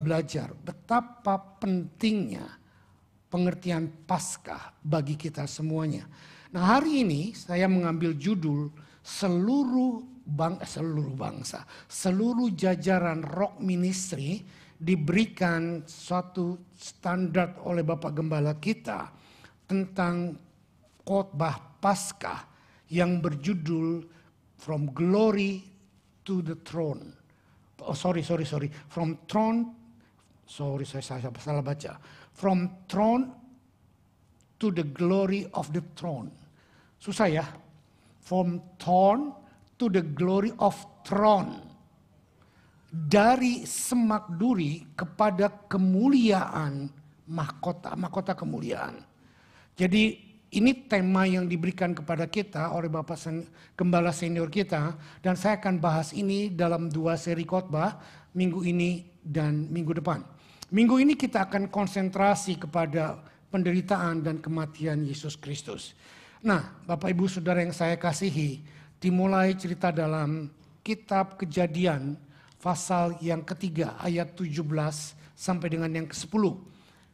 belajar betapa pentingnya pengertian Paskah bagi kita semuanya. Nah, hari ini saya mengambil judul seluruh bangsa, seluruh jajaran Rock Ministry diberikan suatu standar oleh Bapak Gembala kita tentang khotbah Paskah yang berjudul From Glory to the Throne. From throne, saya salah baca. From throne to the glory of the throne. Susah ya. From throne to the glory of throne. Dari semak duri kepada kemuliaan mahkota kemuliaan. Jadi ini tema yang diberikan kepada kita oleh Bapak Gembala senior kita. Dan saya akan bahas ini dalam 2 seri khotbah minggu ini dan minggu depan. Minggu ini kita akan konsentrasi kepada penderitaan dan kematian Yesus Kristus. Nah, Bapak Ibu Saudara yang saya kasihi, dimulai cerita dalam kitab Kejadian pasal yang ketiga ayat 17 sampai dengan yang ke-10.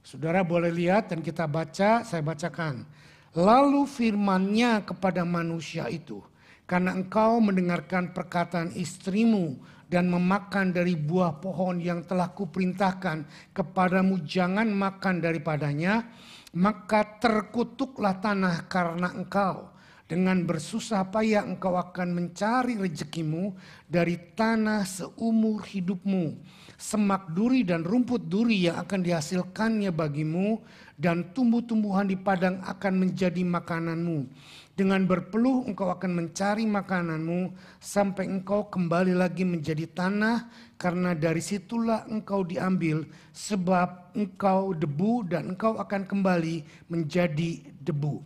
Saudara boleh lihat dan kita baca, saya bacakan. Lalu firman-Nya kepada manusia itu, karena engkau mendengarkan perkataan istrimu dan memakan dari buah pohon yang telah kuperintahkan kepadamu jangan makan daripadanya, maka terkutuklah tanah karena engkau. Dengan bersusah payah engkau akan mencari rezekimu dari tanah seumur hidupmu. Semak duri dan rumput duri yang akan dihasilkannya bagimu, dan tumbuh-tumbuhan di padang akan menjadi makananmu. Dengan berpeluh engkau akan mencari makananmu sampai engkau kembali lagi menjadi tanah, karena dari situlah engkau diambil, sebab engkau debu dan engkau akan kembali menjadi debu.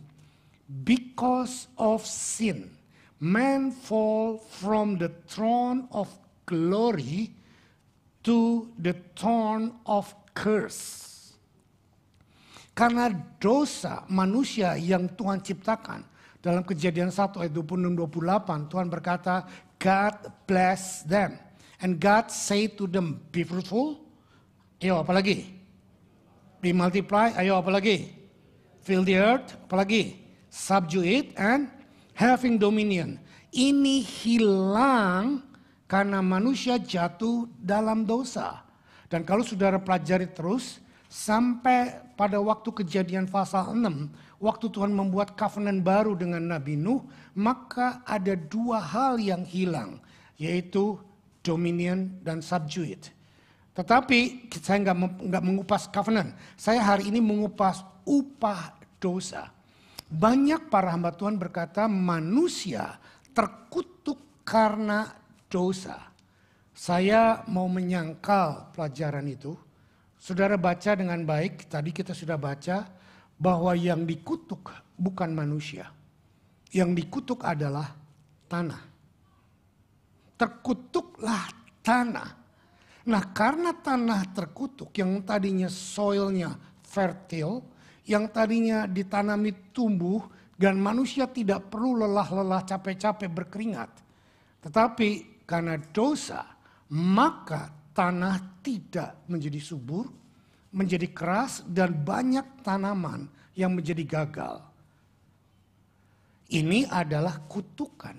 Because of sin, man fall from the throne of glory to the throne of curse. Karena dosa manusia yang Tuhan ciptakan, dalam Kejadian 1 ayat 26-28 Tuhan berkata, God bless them. And God say to them, be fruitful. Ayo apa lagi? Be multiply. Ayo apa lagi? Fill the earth. Apa lagi? Subdue it and having dominion. Ini hilang karena manusia jatuh dalam dosa. Dan kalau saudara pelajari terus, sampai pada waktu Kejadian pasal 6, waktu Tuhan membuat covenant baru dengan Nabi Nuh, maka ada 2 hal yang hilang, yaitu dominion dan subdue it. Tetapi saya nggak mengupas covenant, saya hari ini mengupas upah dosa. Banyak para hamba Tuhan berkata manusia terkutuk karena dosa. Saya mau menyangkal pelajaran itu. Saudara baca dengan baik, tadi kita sudah baca bahwa yang dikutuk bukan manusia. Yang dikutuk adalah tanah. Terkutuklah tanah. Nah, karena tanah terkutuk yang tadinya soilnya fertile, yang tadinya ditanami tumbuh dan manusia tidak perlu lelah-lelah capek-capek berkeringat. Tetapi karena dosa, maka tanah tidak menjadi subur, menjadi keras, dan banyak tanaman yang menjadi gagal. Ini adalah kutukan.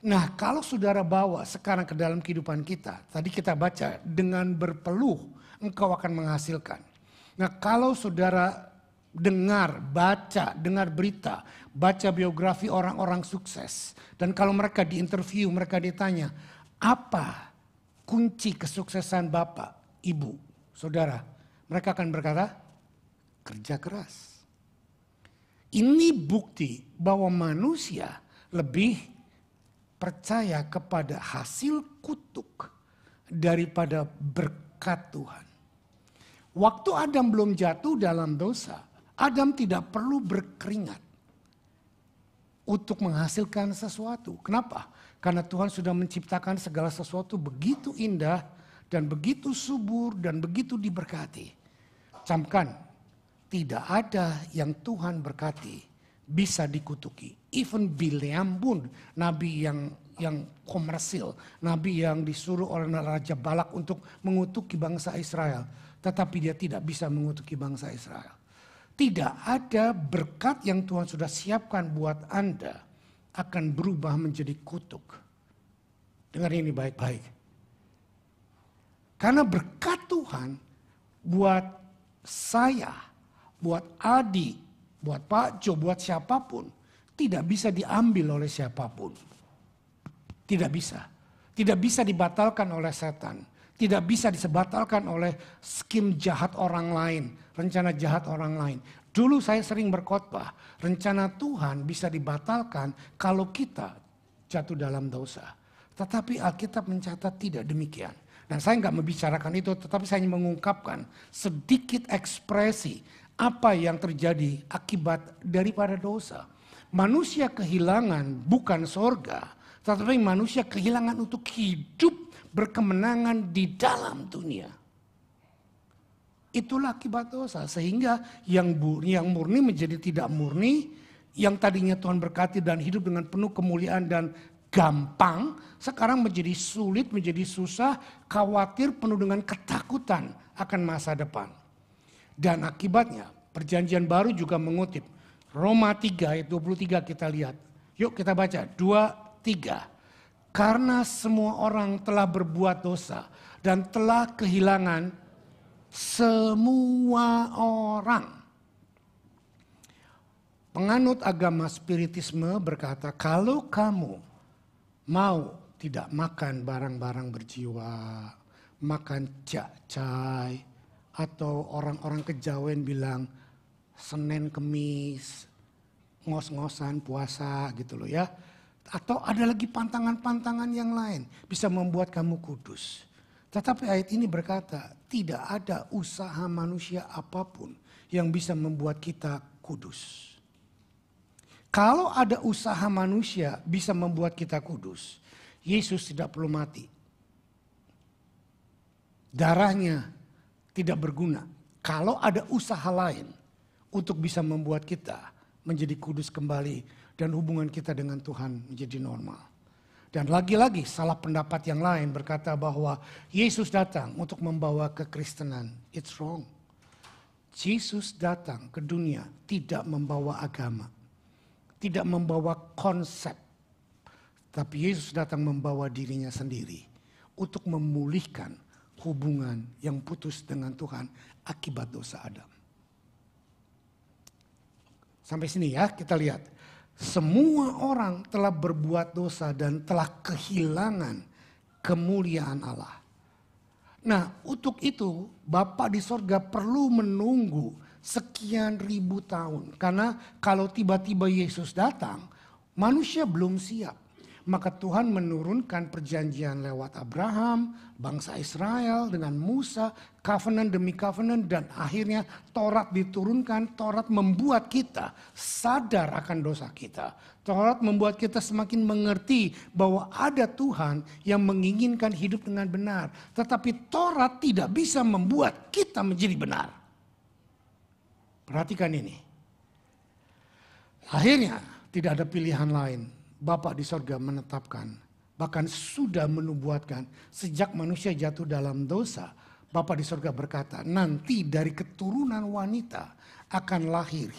Nah, kalau saudara bawa sekarang ke dalam kehidupan kita, tadi kita baca, dengan berpeluh engkau akan menghasilkan. Nah, kalau saudara dengar berita, baca biografi orang-orang sukses, dan kalau mereka diinterview, mereka ditanya, apa kunci kesuksesan Bapak, Ibu, Saudara? Mereka akan berkata, kerja keras. Ini bukti bahwa manusia lebih percaya kepada hasil kutuk daripada berkat Tuhan. Waktu Adam belum jatuh dalam dosa, Adam tidak perlu berkeringat untuk menghasilkan sesuatu. Kenapa? Karena Tuhan sudah menciptakan segala sesuatu begitu indah dan begitu subur dan begitu diberkati. Camkan, tidak ada yang Tuhan berkati bisa dikutuki. Even Bileam pun, nabi yang yang komersil. Nabi yang disuruh oleh Raja Balak untuk mengutuki bangsa Israel. Tetapi dia tidak bisa mengutuki bangsa Israel. Tidak ada berkat yang Tuhan sudah siapkan buat Anda akan berubah menjadi kutuk. Dengar ini baik-baik. Karena berkat Tuhan buat saya, buat Adi, buat Pak Jo, buat siapapun, tidak bisa diambil oleh siapapun. Tidak bisa. Tidak bisa dibatalkan oleh setan. Tidak bisa disebatalkan oleh skim jahat orang lain, rencana jahat orang lain. Dulu saya sering berkhotbah, rencana Tuhan bisa dibatalkan kalau kita jatuh dalam dosa. Tetapi Alkitab mencatat tidak demikian. Dan saya nggak membicarakan itu, tetapi saya hanya mengungkapkan sedikit ekspresi apa yang terjadi akibat daripada dosa. Manusia kehilangan bukan sorga, tetapi manusia kehilangan untuk hidup berkemenangan di dalam dunia. Itulah akibat dosa. Sehingga yang murni menjadi tidak murni. Yang tadinya Tuhan berkati dan hidup dengan penuh kemuliaan dan gampang. Sekarang menjadi sulit, menjadi susah, khawatir, penuh dengan ketakutan akan masa depan. Dan akibatnya perjanjian baru juga mengutip. Roma 3 ayat 23 kita lihat. Yuk kita baca 2-3. Karena semua orang telah berbuat dosa dan telah kehilangan semua orang. Penganut agama spiritisme berkata, kalau kamu mau tidak makan barang-barang berjiwa, makan cak-cai, atau orang-orang kejawen bilang Senin Kemis, ngos-ngosan puasa gitu loh ya. Atau ada lagi pantangan-pantangan yang lain bisa membuat kamu kudus. Tetapi ayat ini berkata tidak ada usaha manusia apapun yang bisa membuat kita kudus. Kalau ada usaha manusia bisa membuat kita kudus, Yesus tidak perlu mati. Darahnya tidak berguna. Kalau ada usaha lain untuk bisa membuat kita menjadi kudus kembali. Dan hubungan kita dengan Tuhan menjadi normal. Dan lagi-lagi salah pendapat yang lain berkata bahwa Yesus datang untuk membawa kekristenan. It's wrong. Yesus datang ke dunia tidak membawa agama. Tidak membawa konsep. Tapi Yesus datang membawa dirinya sendiri. Untuk memulihkan hubungan yang putus dengan Tuhan akibat dosa Adam. Sampai sini ya kita lihat. Semua orang telah berbuat dosa dan telah kehilangan kemuliaan Allah. Nah, untuk itu Bapa di sorga perlu menunggu sekian ribu tahun. Karena kalau tiba-tiba Yesus datang, manusia belum siap. Maka Tuhan menurunkan perjanjian lewat Abraham, bangsa Israel dengan Musa, covenant demi covenant, dan akhirnya Taurat diturunkan. Taurat membuat kita sadar akan dosa kita. Taurat membuat kita semakin mengerti bahwa ada Tuhan yang menginginkan hidup dengan benar. Tetapi Taurat tidak bisa membuat kita menjadi benar. Perhatikan ini. Akhirnya tidak ada pilihan lain. Bapa di sorga menetapkan, bahkan sudah menubuatkan sejak manusia jatuh dalam dosa. Bapa di sorga berkata, nanti dari keturunan wanita akan lahir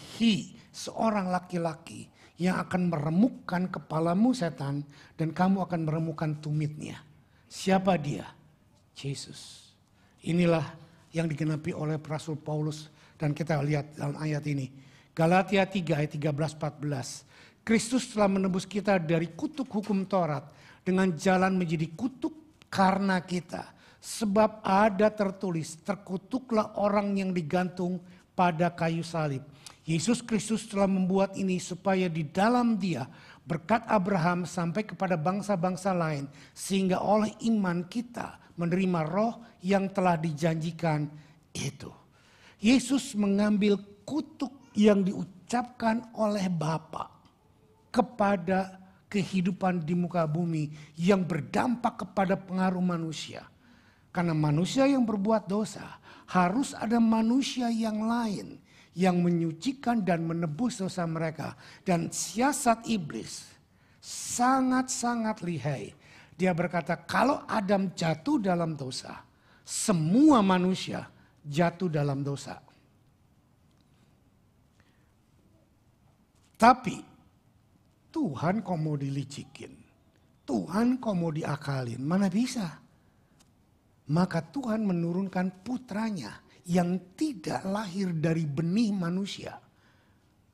seorang laki-laki yang akan meremukkan kepalamu setan dan kamu akan meremukkan tumitnya. Siapa dia? Yesus. Inilah yang digenapi oleh Rasul Paulus dan kita lihat dalam ayat ini. Galatia 3 ayat 13-14. Kristus telah menebus kita dari kutuk hukum Taurat dengan jalan menjadi kutuk karena kita. Sebab ada tertulis, terkutuklah orang yang digantung pada kayu salib. Yesus Kristus telah membuat ini supaya di dalam Dia berkat Abraham sampai kepada bangsa-bangsa lain. Sehingga oleh iman kita menerima roh yang telah dijanjikan itu. Yesus mengambil kutuk yang diucapkan oleh Bapa kepada kehidupan di muka bumi yang berdampak kepada pengaruh manusia. Karena manusia yang berbuat dosa harus ada manusia yang lain yang menyucikan dan menebus dosa mereka. Dan siasat iblis sangat-sangat lihai. Dia berkata, kalau Adam jatuh dalam dosa, semua manusia jatuh dalam dosa. Tapi Tuhan kok mau dilicikin? Tuhan kok mau diakalin? Mana bisa? Maka Tuhan menurunkan putranya yang tidak lahir dari benih manusia.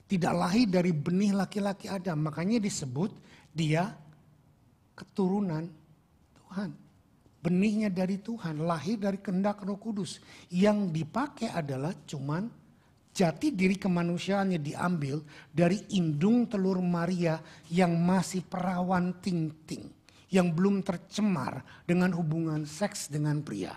Tidak lahir dari benih laki-laki Adam. Makanya disebut dia keturunan Tuhan. Benihnya dari Tuhan, lahir dari kehendak Roh Kudus. Yang dipakai adalah cuman jati diri kemanusiaannya diambil dari indung telur Maria yang masih perawan ting-ting. Yang belum tercemar dengan hubungan seks dengan pria.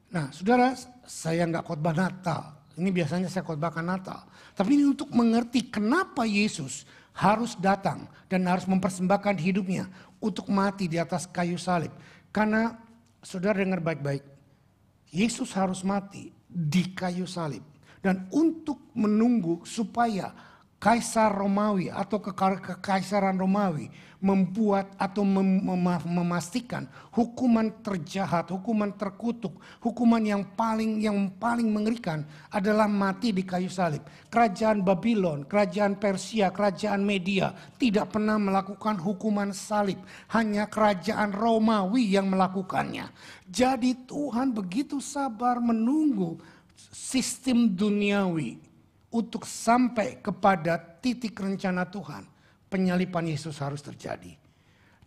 Nah saudara, saya nggak khotbah Natal. Ini biasanya saya khotbahkan Natal. Tapi ini untuk mengerti kenapa Yesus harus datang dan harus mempersembahkan hidupnya untuk mati di atas kayu salib. Karena saudara dengar baik-baik, Yesus harus mati di kayu salib. Dan untuk menunggu supaya Kaisar Romawi atau kekaisaran Romawi membuat atau memastikan hukuman terjahat, hukuman terkutuk, hukuman yang paling mengerikan adalah mati di kayu salib. Kerajaan Babylon, kerajaan Persia, kerajaan Media tidak pernah melakukan hukuman salib, hanya kerajaan Romawi yang melakukannya. Jadi Tuhan begitu sabar menunggu sistem duniawi untuk sampai kepada titik rencana Tuhan, penyaliban Yesus harus terjadi.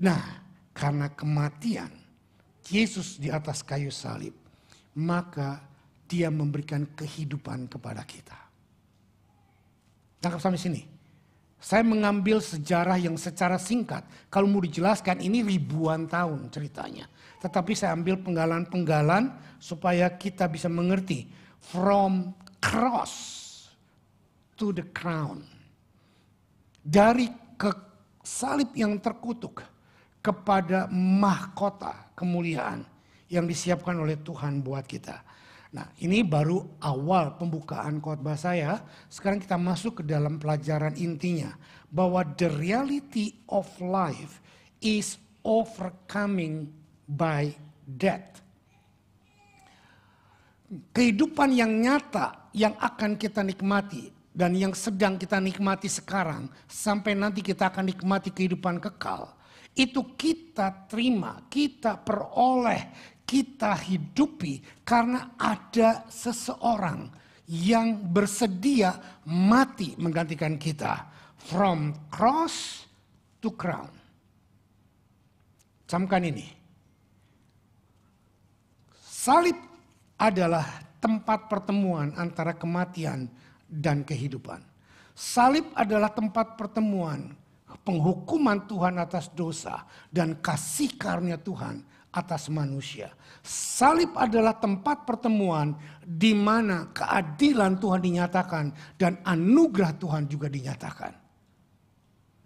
Nah, karena kematian Yesus di atas kayu salib, maka dia memberikan kehidupan kepada kita. Tangkap sampai sini. Saya mengambil sejarah yang secara singkat. Kalau mau dijelaskan ini ribuan tahun ceritanya. Tetapi saya ambil penggalan-penggalan supaya kita bisa mengerti. From cross to the crown. Dari salib yang terkutuk kepada mahkota kemuliaan yang disiapkan oleh Tuhan buat kita. Nah, ini baru awal pembukaan khotbah saya. Sekarang kita masuk ke dalam pelajaran intinya. Bahwa the reality of life is overcoming by death. Kehidupan yang nyata yang akan kita nikmati dan yang sedang kita nikmati sekarang sampai nanti kita akan nikmati kehidupan kekal. Itu kita terima, kita peroleh, kita hidupi karena ada seseorang yang bersedia mati menggantikan kita. From cross to crown. Camkan ini. Salib adalah tempat pertemuan antara kematian dan kehidupan. Salib adalah tempat pertemuan penghukuman Tuhan atas dosa dan kasih karunia Tuhan atas manusia. Salib adalah tempat pertemuan di mana keadilan Tuhan dinyatakan dan anugerah Tuhan juga dinyatakan.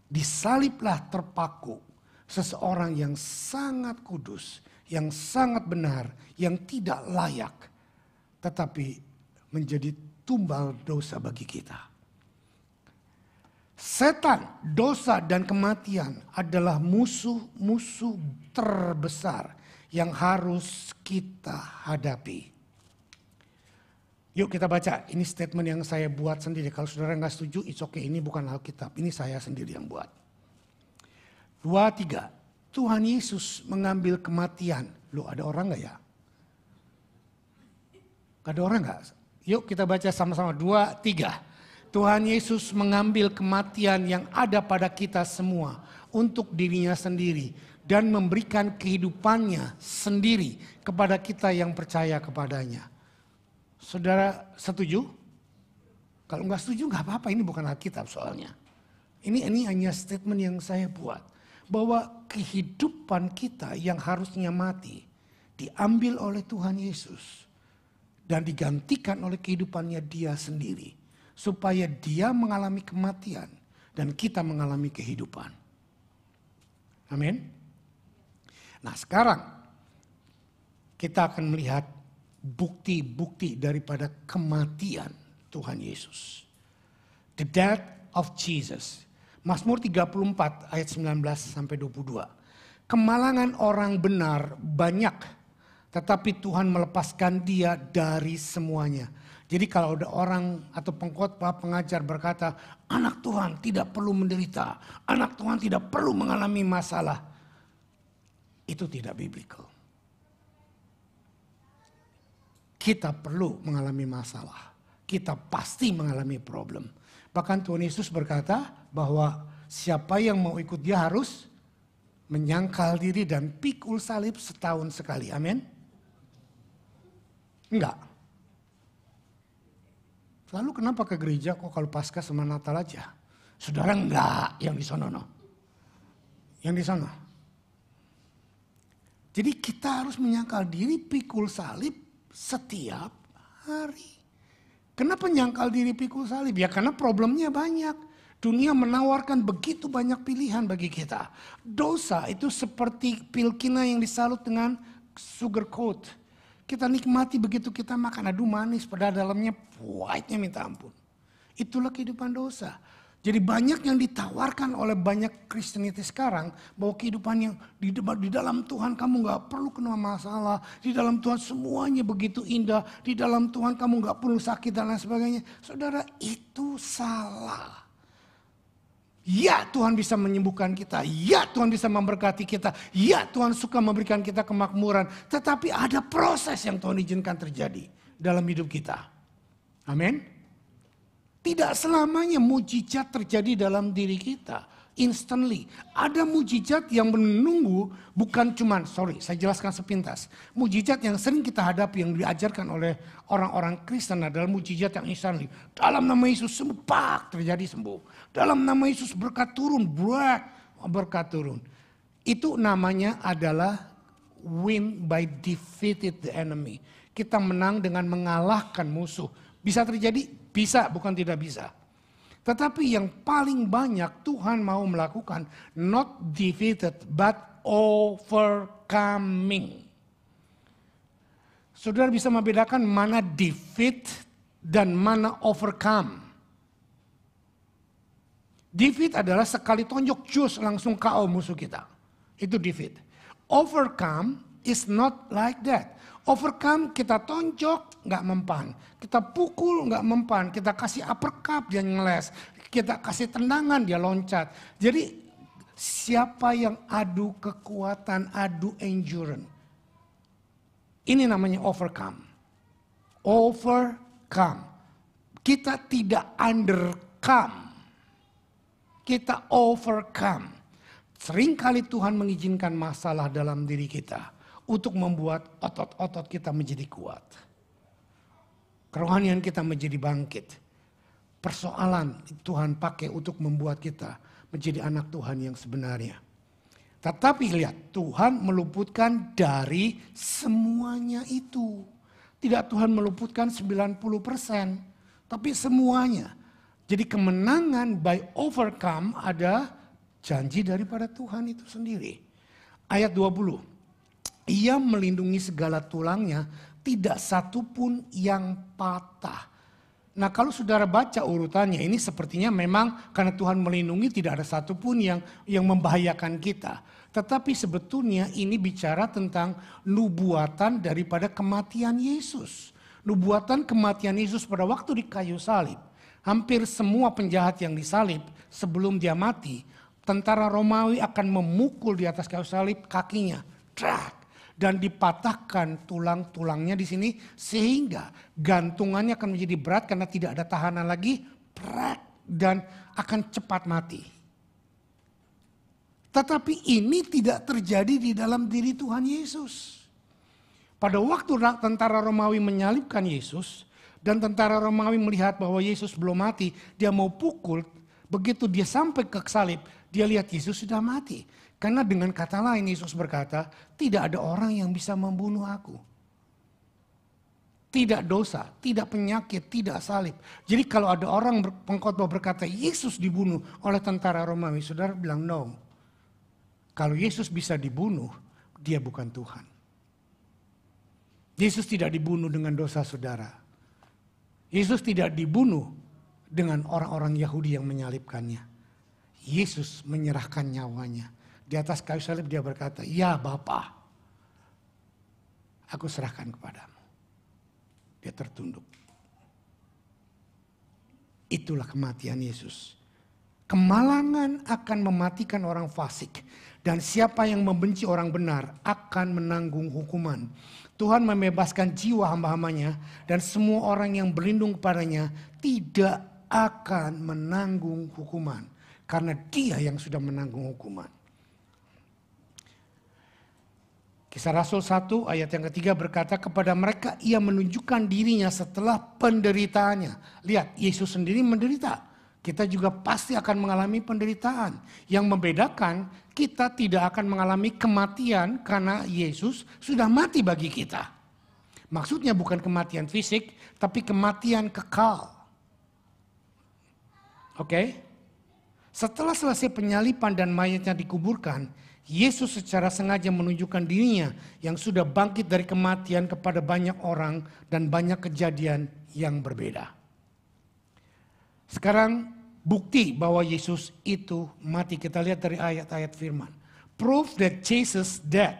Disaliblah terpaku seseorang yang sangat kudus, yang sangat benar, yang tidak layak, tetapi menjadi tumbal dosa bagi kita. Setan, dosa dan kematian adalah musuh-musuh terbesar yang harus kita hadapi. Yuk kita baca, ini statement yang saya buat sendiri. Kalau saudara nggak setuju, it's okay, ini bukan Alkitab, ini saya sendiri yang buat. 2, 3, Tuhan Yesus mengambil kematian. Loh, ada orang nggak ya? Ada orang nggak? Yuk kita baca sama-sama, 2, 3. Tuhan Yesus mengambil kematian yang ada pada kita semua untuk dirinya sendiri dan memberikan kehidupannya sendiri kepada kita yang percaya kepadanya. Saudara setuju? Kalau nggak setuju nggak apa-apa, ini bukan Alkitab soalnya. Ini hanya statement yang saya buat. Bahwa kehidupan kita yang harusnya mati diambil oleh Tuhan Yesus dan digantikan oleh kehidupannya dia sendiri. Supaya dia mengalami kematian dan kita mengalami kehidupan. Amin. Nah sekarang kita akan melihat bukti-bukti daripada kematian Tuhan Yesus. The death of Jesus. Mazmur 34 ayat 19 sampai 22. Kemalangan orang benar banyak, tetapi Tuhan melepaskan dia dari semuanya. Jadi kalau ada orang atau pengkhotbah, pengajar berkata, anak Tuhan tidak perlu menderita, anak Tuhan tidak perlu mengalami masalah. Itu tidak biblical. Kita perlu mengalami masalah. Kita pasti mengalami problem. Bahkan Tuhan Yesus berkata bahwa siapa yang mau ikut dia harus menyangkal diri dan pikul salib setahun sekali. Amin? Enggak. Lalu kenapa ke gereja kok kalau Paskah sama Natal aja? Saudara enggak yang di sono. Yang di sana. Jadi kita harus menyangkal diri pikul salib setiap hari. Kenapa nyangkal diri pikul salib? Ya karena problemnya banyak. Dunia menawarkan begitu banyak pilihan bagi kita. Dosa itu seperti pil kina yang disalut dengan sugar coat. Kita nikmati begitu kita makan, aduh manis, padahal dalamnya white-nya minta ampun. Itulah kehidupan dosa. Jadi banyak yang ditawarkan oleh banyak Kristianity sekarang, bahwa kehidupan yang di dalam Tuhan kamu gak perlu kena masalah. Di dalam Tuhan semuanya begitu indah. Di dalam Tuhan kamu gak perlu sakit dan lain sebagainya. Saudara, itu salah. Ya Tuhan bisa menyembuhkan kita. Ya Tuhan bisa memberkati kita. Ya Tuhan suka memberikan kita kemakmuran. Tetapi ada proses yang Tuhan izinkan terjadi dalam hidup kita. Amin. Tidak selamanya mujizat terjadi dalam diri kita. Instantly. Ada mujizat yang menunggu bukan cuman, saya jelaskan sepintas. Mujizat yang sering kita hadapi yang diajarkan oleh orang-orang Kristen adalah mujizat yang instantly. Dalam nama Yesus sembuh, pak, terjadi sembuh. Dalam nama Yesus berkat turun, berkat turun. Itu namanya adalah win by defeated the enemy. Kita menang dengan mengalahkan musuh. Bisa terjadi? Bisa, bukan tidak bisa. Tetapi yang paling banyak Tuhan mau melakukan not defeated but overcoming. Saudara bisa membedakan mana defeat dan mana overcome. Defeat adalah sekali tonjok jus langsung KO musuh kita. Itu defeat. Overcome is not like that. Overcome kita tonjok nggak mempan, kita pukul nggak mempan, kita kasih uppercut dia ngeles, kita kasih tendangan dia loncat. Jadi siapa yang adu kekuatan, adu endurance, ini namanya overcome. Overcome. Kita tidak undercome, kita overcome. Seringkali Tuhan mengizinkan masalah dalam diri kita untuk membuat otot-otot kita menjadi kuat. Kerohanian kita menjadi bangkit. Persoalan Tuhan pakai untuk membuat kita menjadi anak Tuhan yang sebenarnya. Tetapi lihat, Tuhan meluputkan dari semuanya itu. Tidak Tuhan meluputkan 90%, tapi semuanya. Jadi kemenangan by overcome ada janji daripada Tuhan itu sendiri. Ayat 20. Ia melindungi segala tulangnya, tidak satu pun yang patah. Nah kalau saudara baca urutannya, ini sepertinya memang karena Tuhan melindungi tidak ada satu pun yang membahayakan kita. Tetapi sebetulnya ini bicara tentang nubuatan daripada kematian Yesus. Nubuatan kematian Yesus pada waktu di kayu salib. Hampir semua penjahat yang disalib sebelum dia mati, tentara Romawi akan memukul di atas kayu salib kakinya. Trak. Dan dipatahkan tulang-tulangnya di sini sehingga gantungannya akan menjadi berat karena tidak ada tahanan lagi, dan akan cepat mati. Tetapi ini tidak terjadi di dalam diri Tuhan Yesus. Pada waktu tentara Romawi menyalibkan Yesus dan tentara Romawi melihat bahwa Yesus belum mati, dia mau pukul, begitu dia sampai ke salib, dia lihat Yesus sudah mati. Karena dengan kata lain Yesus berkata, tidak ada orang yang bisa membunuh aku. Tidak dosa, tidak penyakit, tidak salib. Jadi kalau ada orang pengkhotbah berkata Yesus dibunuh oleh tentara Romawi, saudara bilang no. Kalau Yesus bisa dibunuh, dia bukan Tuhan. Yesus tidak dibunuh dengan dosa saudara. Yesus tidak dibunuh dengan orang-orang Yahudi yang menyalibkannya. Yesus menyerahkan nyawanya. Di atas kayu salib dia berkata, "Ya Bapa, aku serahkan kepadamu." Dia tertunduk. Itulah kematian Yesus. Kemalangan akan mematikan orang fasik. Dan siapa yang membenci orang benar akan menanggung hukuman. Tuhan membebaskan jiwa hamba-hambanya. Dan semua orang yang berlindung kepadanya tidak akan menanggung hukuman. Karena dia yang sudah menanggung hukuman. Kisah Rasul 1 ayat yang ketiga berkata, kepada mereka ia menunjukkan dirinya setelah penderitaannya. Lihat, Yesus sendiri menderita. Kita juga pasti akan mengalami penderitaan. Yang membedakan, kita tidak akan mengalami kematian karena Yesus sudah mati bagi kita. Maksudnya bukan kematian fisik, tapi kematian kekal. Oke? Setelah selesai penyalipan dan mayatnya dikuburkan, Yesus secara sengaja menunjukkan dirinya yang sudah bangkit dari kematian kepada banyak orang dan banyak kejadian yang berbeda. Sekarang bukti bahwa Yesus itu mati. Kita lihat dari ayat-ayat firman. Proof that Jesus dead.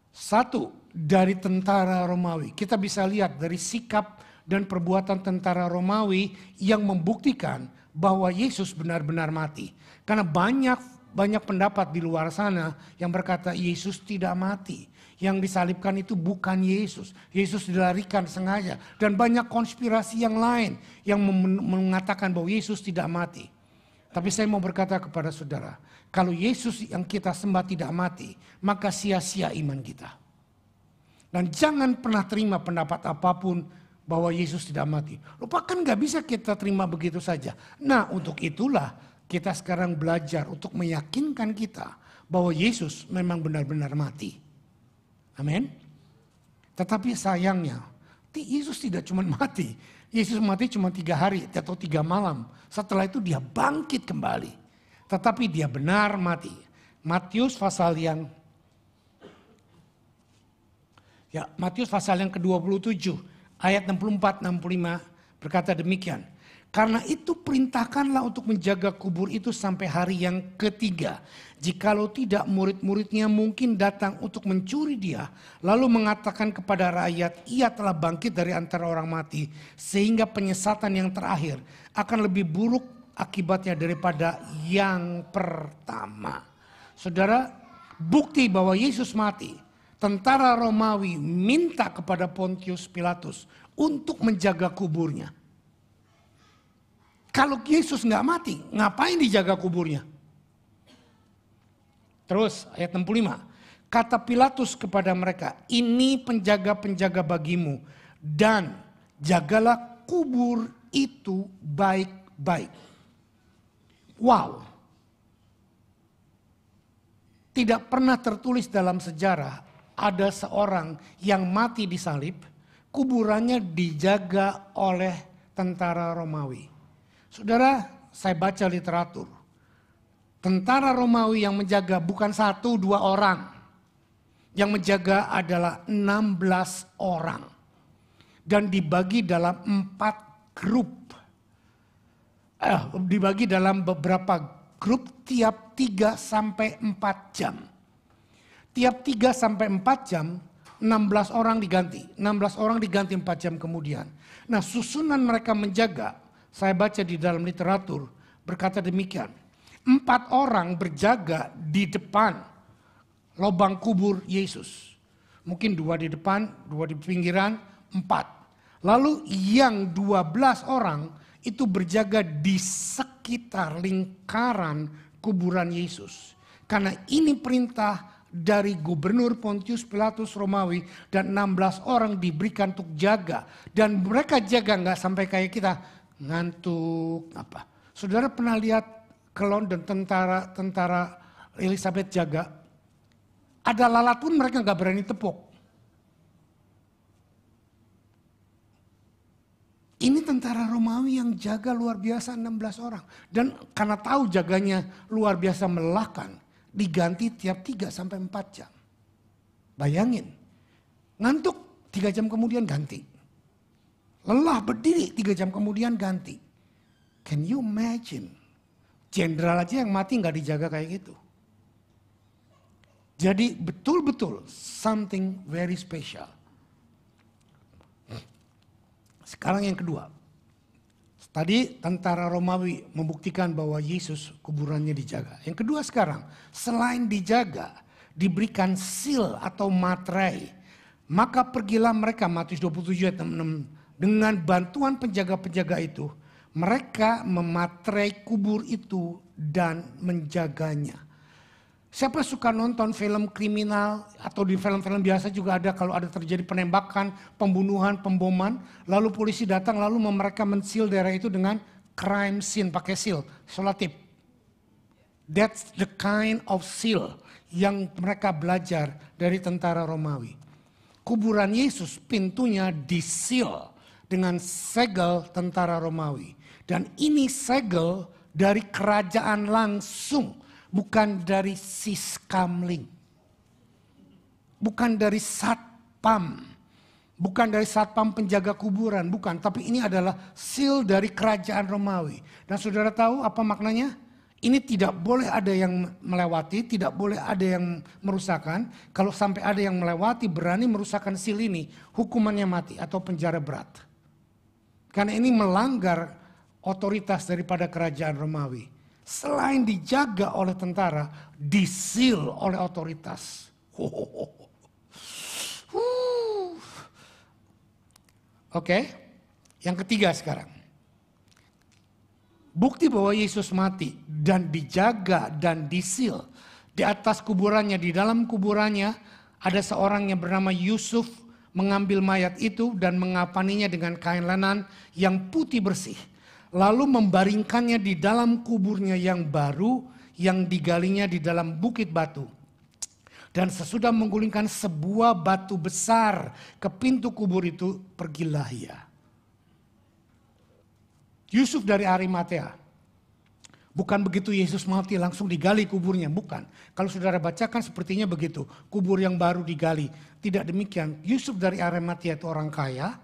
Satu, dari tentara Romawi. Kita bisa lihat dari sikap dan perbuatan tentara Romawi yang membuktikan bahwa Yesus benar-benar mati. Karena banyak pendapat di luar sana yang berkata Yesus tidak mati. Yang disalibkan itu bukan Yesus. Yesus dilarikan sengaja. Dan banyak konspirasi yang lain yang mengatakan bahwa Yesus tidak mati. Tapi saya mau berkata kepada saudara, kalau Yesus yang kita sembah tidak mati, maka sia-sia iman kita. Dan jangan pernah terima pendapat apapun bahwa Yesus tidak mati. Lupakan, gak bisa kita terima begitu saja. Nah, untuk itulah kita sekarang belajar untuk meyakinkan kita bahwa Yesus memang benar-benar mati. Amin. Tetapi sayangnya, Yesus tidak cuma mati. Yesus mati cuma 3 hari atau 3 malam. Setelah itu dia bangkit kembali. Tetapi dia benar mati. Matius pasal yang ke-27 ayat 64-65 berkata demikian. Karena itu perintahkanlah untuk menjaga kubur itu sampai hari yang ketiga. Jikalau tidak, murid-muridnya mungkin datang untuk mencuri dia. Lalu mengatakan kepada rakyat, ia telah bangkit dari antara orang mati. Sehingga penyesatan yang terakhir akan lebih buruk akibatnya daripada yang pertama. Saudara, bukti bahwa Yesus mati. Tentara Romawi minta kepada Pontius Pilatus untuk menjaga kuburnya. Kalau Yesus nggak mati, ngapain dijaga kuburnya? Terus ayat 65. Kata Pilatus kepada mereka, ini penjaga-penjaga bagimu dan jagalah kubur itu baik-baik. Wow. Tidak pernah tertulis dalam sejarah ada seorang yang mati disalib, kuburannya dijaga oleh tentara Romawi. Saudara, saya baca literatur. Tentara Romawi yang menjaga bukan 1-2 orang. Yang menjaga adalah 16 orang. Dan dibagi dalam 4 grup. Dibagi dalam beberapa grup tiap 3-4 jam. Tiap 3-4 jam 16 orang diganti. 16 orang diganti 4 jam kemudian. Nah, susunan mereka menjaga, saya baca di dalam literatur berkata demikian. 4 orang berjaga di depan lubang kubur Yesus. Mungkin 2 di depan, 2 di pinggiran, 4. Lalu yang 12 orang itu berjaga di sekitar lingkaran kuburan Yesus. Karena ini perintah dari gubernur Pontius Pilatus Romawi dan 16 orang diberikan untuk jaga. Dan mereka jaga nggak sampai kayak kita ngantuk apa. Saudara pernah lihat ke London tentara Elizabeth jaga? Ada lalat pun mereka nggak berani tepuk. Ini tentara Romawi yang jaga luar biasa 16 orang. Dan karena tahu jaganya luar biasa melelahkan, diganti tiap 3-4 jam. Bayangin, ngantuk 3 jam kemudian ganti. Lelah berdiri 3 jam kemudian ganti. Can you imagine? Jenderal aja yang mati nggak dijaga kayak gitu. Jadi betul-betul something very special. Sekarang yang kedua. Tadi tentara Romawi membuktikan bahwa Yesus kuburannya dijaga. Yang kedua sekarang, selain dijaga, diberikan seal atau materai. Maka pergilah mereka, Matius 27 ayat 6, dengan bantuan penjaga-penjaga itu, mereka mematerai kubur itu dan menjaganya. Siapa suka nonton film kriminal atau di film-film biasa juga ada kalau ada terjadi penembakan, pembunuhan, pemboman. Lalu polisi datang lalu mereka men-seal daerah itu dengan crime scene pakai seal, selotip. That's the kind of seal yang mereka belajar dari tentara Romawi. Kuburan Yesus pintunya di-seal dengan segel tentara Romawi. Dan ini segel dari kerajaan langsung. Bukan dari siskamling. Bukan dari satpam. Bukan dari satpam penjaga kuburan. Bukan. Tapi ini adalah seal dari kerajaan Romawi. Dan saudara tahu apa maknanya? Ini tidak boleh ada yang melewati. Tidak boleh ada yang merusakkan. Kalau sampai ada yang melewati berani merusakkan seal ini. Hukumannya mati atau penjara berat. Karena ini melanggar otoritas daripada kerajaan Romawi. Selain dijaga oleh tentara, di-seal oleh otoritas. Oke, yang ketiga sekarang. Bukti bahwa Yesus mati dan dijaga dan di-seal. Di atas kuburannya, di dalam kuburannya ada seorang yang bernama Yusuf mengambil mayat itu dan mengapaninya dengan kain lenan yang putih bersih. Lalu membaringkannya di dalam kuburnya yang baru yang digalinya di dalam bukit batu. Dan sesudah menggulingkan sebuah batu besar ke pintu kubur itu, pergilah ia. Yusuf dari Arimatea. Bukan begitu Yesus mati langsung digali kuburnya, bukan. Kalau saudara bacakan sepertinya begitu, kubur yang baru digali. Tidak demikian, Yusuf dari Arimatea itu orang kaya,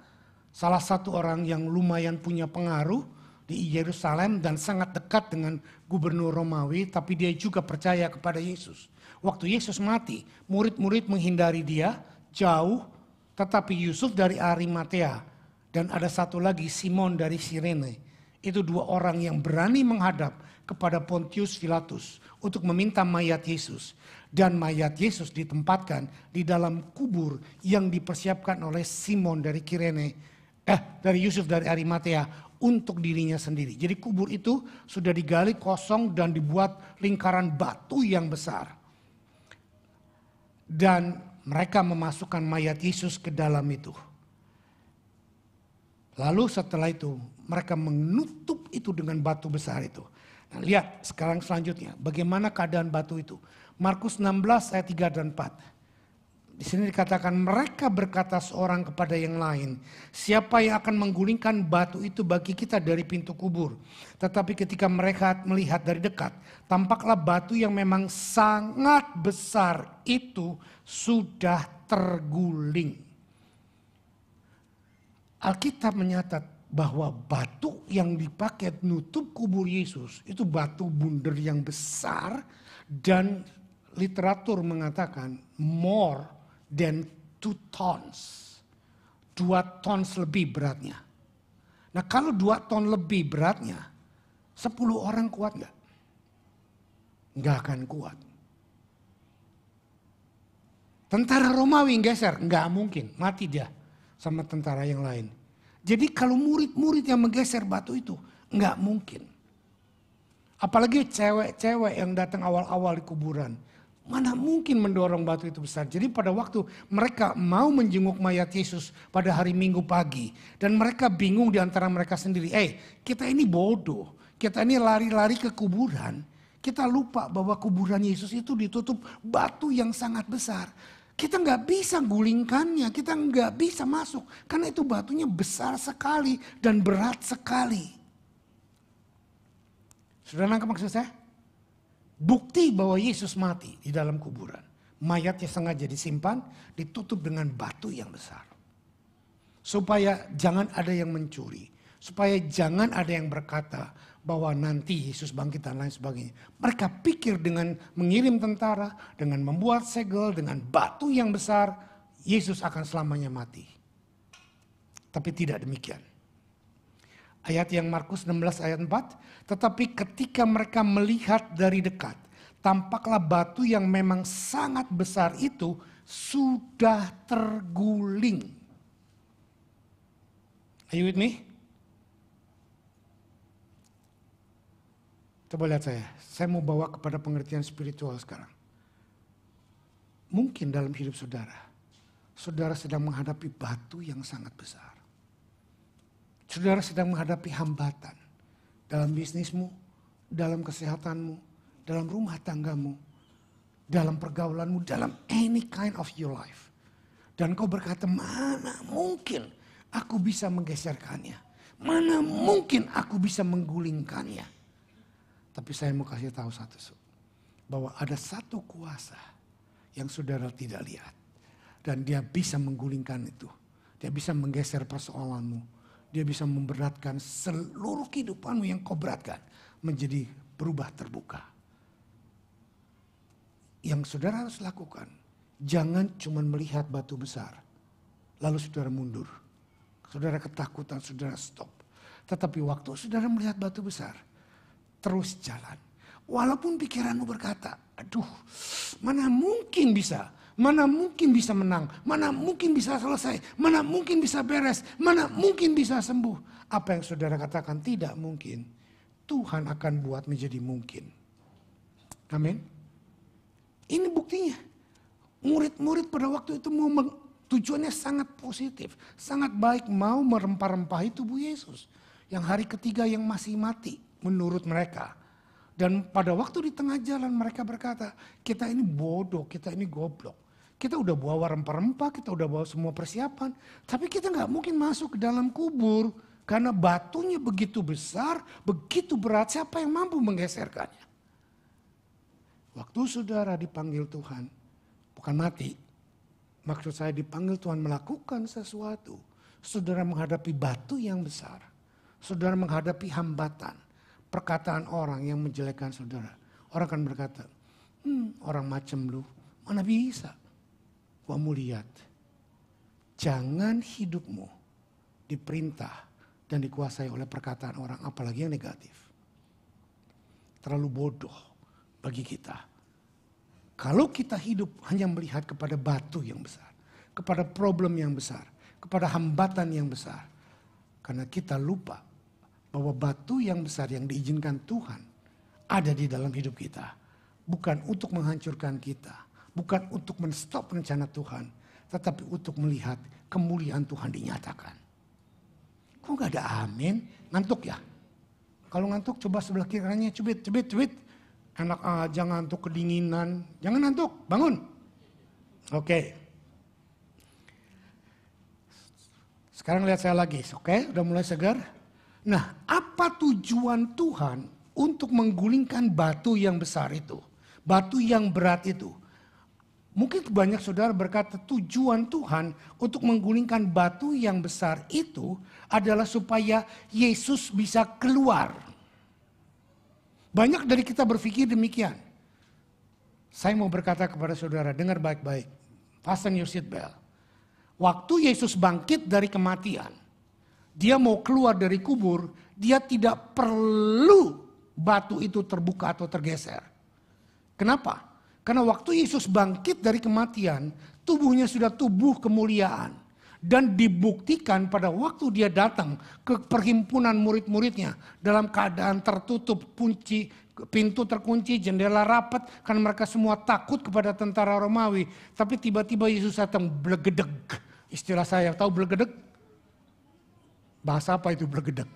salah satu orang yang lumayan punya pengaruh di Yerusalem dan sangat dekat dengan gubernur Romawi, tapi dia juga percaya kepada Yesus. Waktu Yesus mati, murid-murid menghindari dia jauh, tetapi Yusuf dari Arimatea dan ada satu lagi Simon dari Sirene. Itu dua orang yang berani menghadap kepada Pontius Pilatus untuk meminta mayat Yesus. Dan mayat Yesus ditempatkan di dalam kubur yang dipersiapkan oleh Simon dari dari Yusuf dari Arimatea untuk dirinya sendiri. Jadi kubur itu sudah digali kosong dan dibuat lingkaran batu yang besar. Dan mereka memasukkan mayat Yesus ke dalam itu. Lalu setelah itu mereka menutup itu dengan batu besar itu. Nah, lihat sekarang selanjutnya bagaimana keadaan batu itu. Markus 16 ayat 3 dan 4. Di sini dikatakan mereka berkata seorang kepada yang lain, siapa yang akan menggulingkan batu itu bagi kita dari pintu kubur. Tetapi ketika mereka melihat dari dekat, tampaklah batu yang memang sangat besar itu sudah terguling. Alkitab menyatat bahwa batu yang dipakai nutup kubur Yesus itu batu bundar yang besar dan literatur mengatakan more than 2 tons. 2 tons lebih beratnya. Nah kalau 2 ton lebih beratnya, 10 orang kuat gak? Gak akan kuat. Tentara Romawi geser, gak mungkin, mati dia sama tentara yang lain. Jadi kalau murid-murid yang menggeser batu itu, gak mungkin. Apalagi cewek-cewek yang datang awal-awal di kuburan. Mana mungkin mendorong batu itu besar. Jadi pada waktu mereka mau menjenguk mayat Yesus pada hari Minggu pagi. Dan mereka bingung di antara mereka sendiri. Kita ini bodoh. Kita ini lari-lari ke kuburan. Kita lupa bahwa kuburan Yesus itu ditutup batu yang sangat besar. Kita nggak bisa gulingkannya. Kita nggak bisa masuk. Karena itu batunya besar sekali dan berat sekali. Sudah nangkap maksud saya? Bukti bahwa Yesus mati di dalam kuburan. Mayatnya sengaja disimpan, ditutup dengan batu yang besar. Supaya jangan ada yang mencuri. Supaya jangan ada yang berkata bahwa nanti Yesus bangkit dan lain sebagainya. Mereka pikir dengan mengirim tentara, dengan membuat segel, dengan batu yang besar, Yesus akan selamanya mati. Tapi tidak demikian. Ayat yang Markus 16 ayat 4. Tetapi ketika mereka melihat dari dekat, tampaklah batu yang memang sangat besar itu sudah terguling. Are you with me? Coba lihat saya mau bawa kepada pengertian spiritual sekarang. Mungkin dalam hidup saudara, saudara sedang menghadapi batu yang sangat besar. Saudara sedang menghadapi hambatan dalam bisnismu, dalam kesehatanmu, dalam rumah tanggamu, dalam pergaulanmu, dalam any kind of your life. Dan kau berkata, mana mungkin aku bisa menggeserkannya? Mana mungkin aku bisa menggulingkannya? Tapi saya mau kasih tahu satu, bahwa ada satu kuasa yang saudara tidak lihat. Dan dia bisa menggulingkan itu. Dia bisa menggeser persoalanmu. Dia bisa memberatkan seluruh kehidupanmu yang kau beratkan menjadi berubah terbuka. Yang saudara harus lakukan, jangan cuma melihat batu besar. Lalu saudara mundur. Saudara ketakutan, saudara stop. Tetapi waktu saudara melihat batu besar, terus jalan. Walaupun pikiranmu berkata, aduh mana mungkin bisa. Mana mungkin bisa menang. Mana mungkin bisa selesai. Mana mungkin bisa beres. Mana mungkin bisa sembuh. Apa yang saudara katakan tidak mungkin. Tuhan akan buat menjadi mungkin. Amin. Ini buktinya. Murid-murid pada waktu itu tujuannya sangat positif. Sangat baik, mau merempah-rempahi tubuh Yesus. Yang hari ketiga yang masih mati. Menurut mereka. Dan pada waktu di tengah jalan mereka berkata, kita ini bodoh, kita ini goblok. Kita udah bawa rempah-rempah, kita udah bawa semua persiapan. Tapi kita gak mungkin masuk ke dalam kubur. Karena batunya begitu besar, begitu berat, siapa yang mampu menggeserkannya? Waktu saudara dipanggil Tuhan, bukan mati. Maksud saya dipanggil Tuhan melakukan sesuatu. Saudara menghadapi batu yang besar. Saudara menghadapi hambatan. Perkataan orang yang menjelekkan saudara. Orang akan berkata, orang macam lu, mana bisa. Kamu lihat, jangan hidupmu diperintah dan dikuasai oleh perkataan orang, apalagi yang negatif. Terlalu bodoh bagi kita. Kalau kita hidup hanya melihat kepada batu yang besar, kepada problem yang besar, kepada hambatan yang besar. Karena kita lupa bahwa batu yang besar yang diizinkan Tuhan ada di dalam hidup kita. Bukan untuk menghancurkan kita. Bukan untuk menstop rencana Tuhan. Tetapi untuk melihat kemuliaan Tuhan dinyatakan. Kok gak ada amin? Ngantuk ya? Kalau ngantuk coba sebelah kirinya cubit. Enak aja ngantuk kedinginan. Jangan ngantuk, bangun. Oke. Sekarang lihat saya lagi. Oke, udah mulai segar. Nah, apa tujuan Tuhan untuk menggulingkan batu yang besar itu? Batu yang berat itu. Mungkin banyak saudara berkata tujuan Tuhan untuk menggulingkan batu yang besar itu adalah supaya Yesus bisa keluar. Banyak dari kita berpikir demikian. Saya mau berkata kepada saudara, dengar baik-baik. Fasten your seat belt. Waktu Yesus bangkit dari kematian, dia mau keluar dari kubur, dia tidak perlu batu itu terbuka atau tergeser. Kenapa? Karena waktu Yesus bangkit dari kematian, tubuhnya sudah tubuh kemuliaan. Dan dibuktikan pada waktu dia datang ke perhimpunan murid-muridnya dalam keadaan tertutup, pintu terkunci, jendela rapat. Karena mereka semua takut kepada tentara Romawi. Tapi tiba-tiba Yesus datang blegedeg. Istilah saya, tahu blegedeg? Bahasa apa itu blegedeg?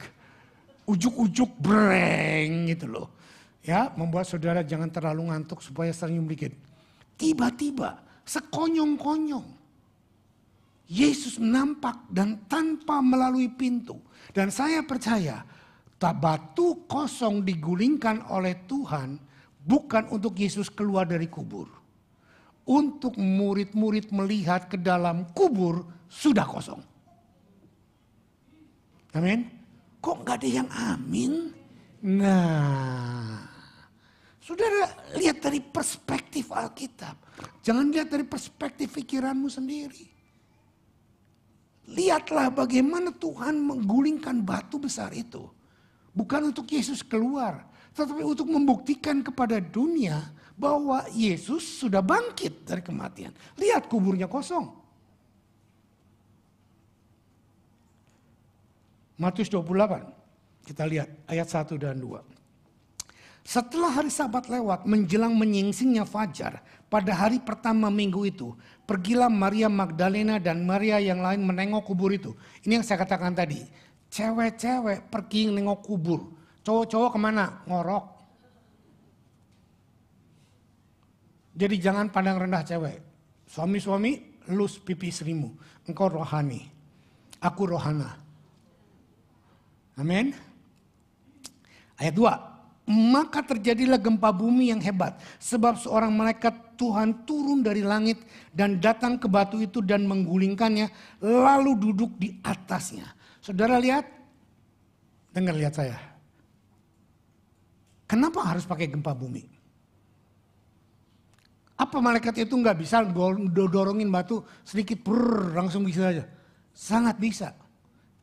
Ujuk-ujuk breng gitu loh. Ya, membuat saudara jangan terlalu ngantuk supaya senyum dikit. Tiba-tiba, sekonyong-konyong, Yesus nampak dan tanpa melalui pintu. Dan saya percaya, batu kosong digulingkan oleh Tuhan bukan untuk Yesus keluar dari kubur. Untuk murid-murid melihat ke dalam kubur sudah kosong. Amin. Kok nggak ada yang amin? Nah, saudara lihat dari perspektif Alkitab. Jangan lihat dari perspektif pikiranmu sendiri. Lihatlah bagaimana Tuhan menggulingkan batu besar itu. Bukan untuk Yesus keluar, tetapi untuk membuktikan kepada dunia bahwa Yesus sudah bangkit dari kematian. Lihat kuburnya kosong. Matius 28, kita lihat ayat 1 dan 2. Setelah hari Sabat lewat menjelang menyingsingnya fajar, pada hari pertama minggu itu, pergilah Maria Magdalena dan Maria yang lain menengok kubur itu. Ini yang saya katakan tadi, cewek-cewek pergi nengok kubur, cowok-cowok kemana? Ngorok. Jadi jangan pandang rendah cewek. Suami-suami, lus pipi istrimu, engkau rohani, aku rohana. Amin. Ayat 2. Maka terjadilah gempa bumi yang hebat. Sebab seorang malaikat Tuhan turun dari langit dan datang ke batu itu dan menggulingkannya. Lalu duduk di atasnya. Saudara lihat. Dengar lihat saya. Kenapa harus pakai gempa bumi? Apa malaikat itu nggak bisa dorongin batu sedikit langsung bisa aja? Sangat bisa.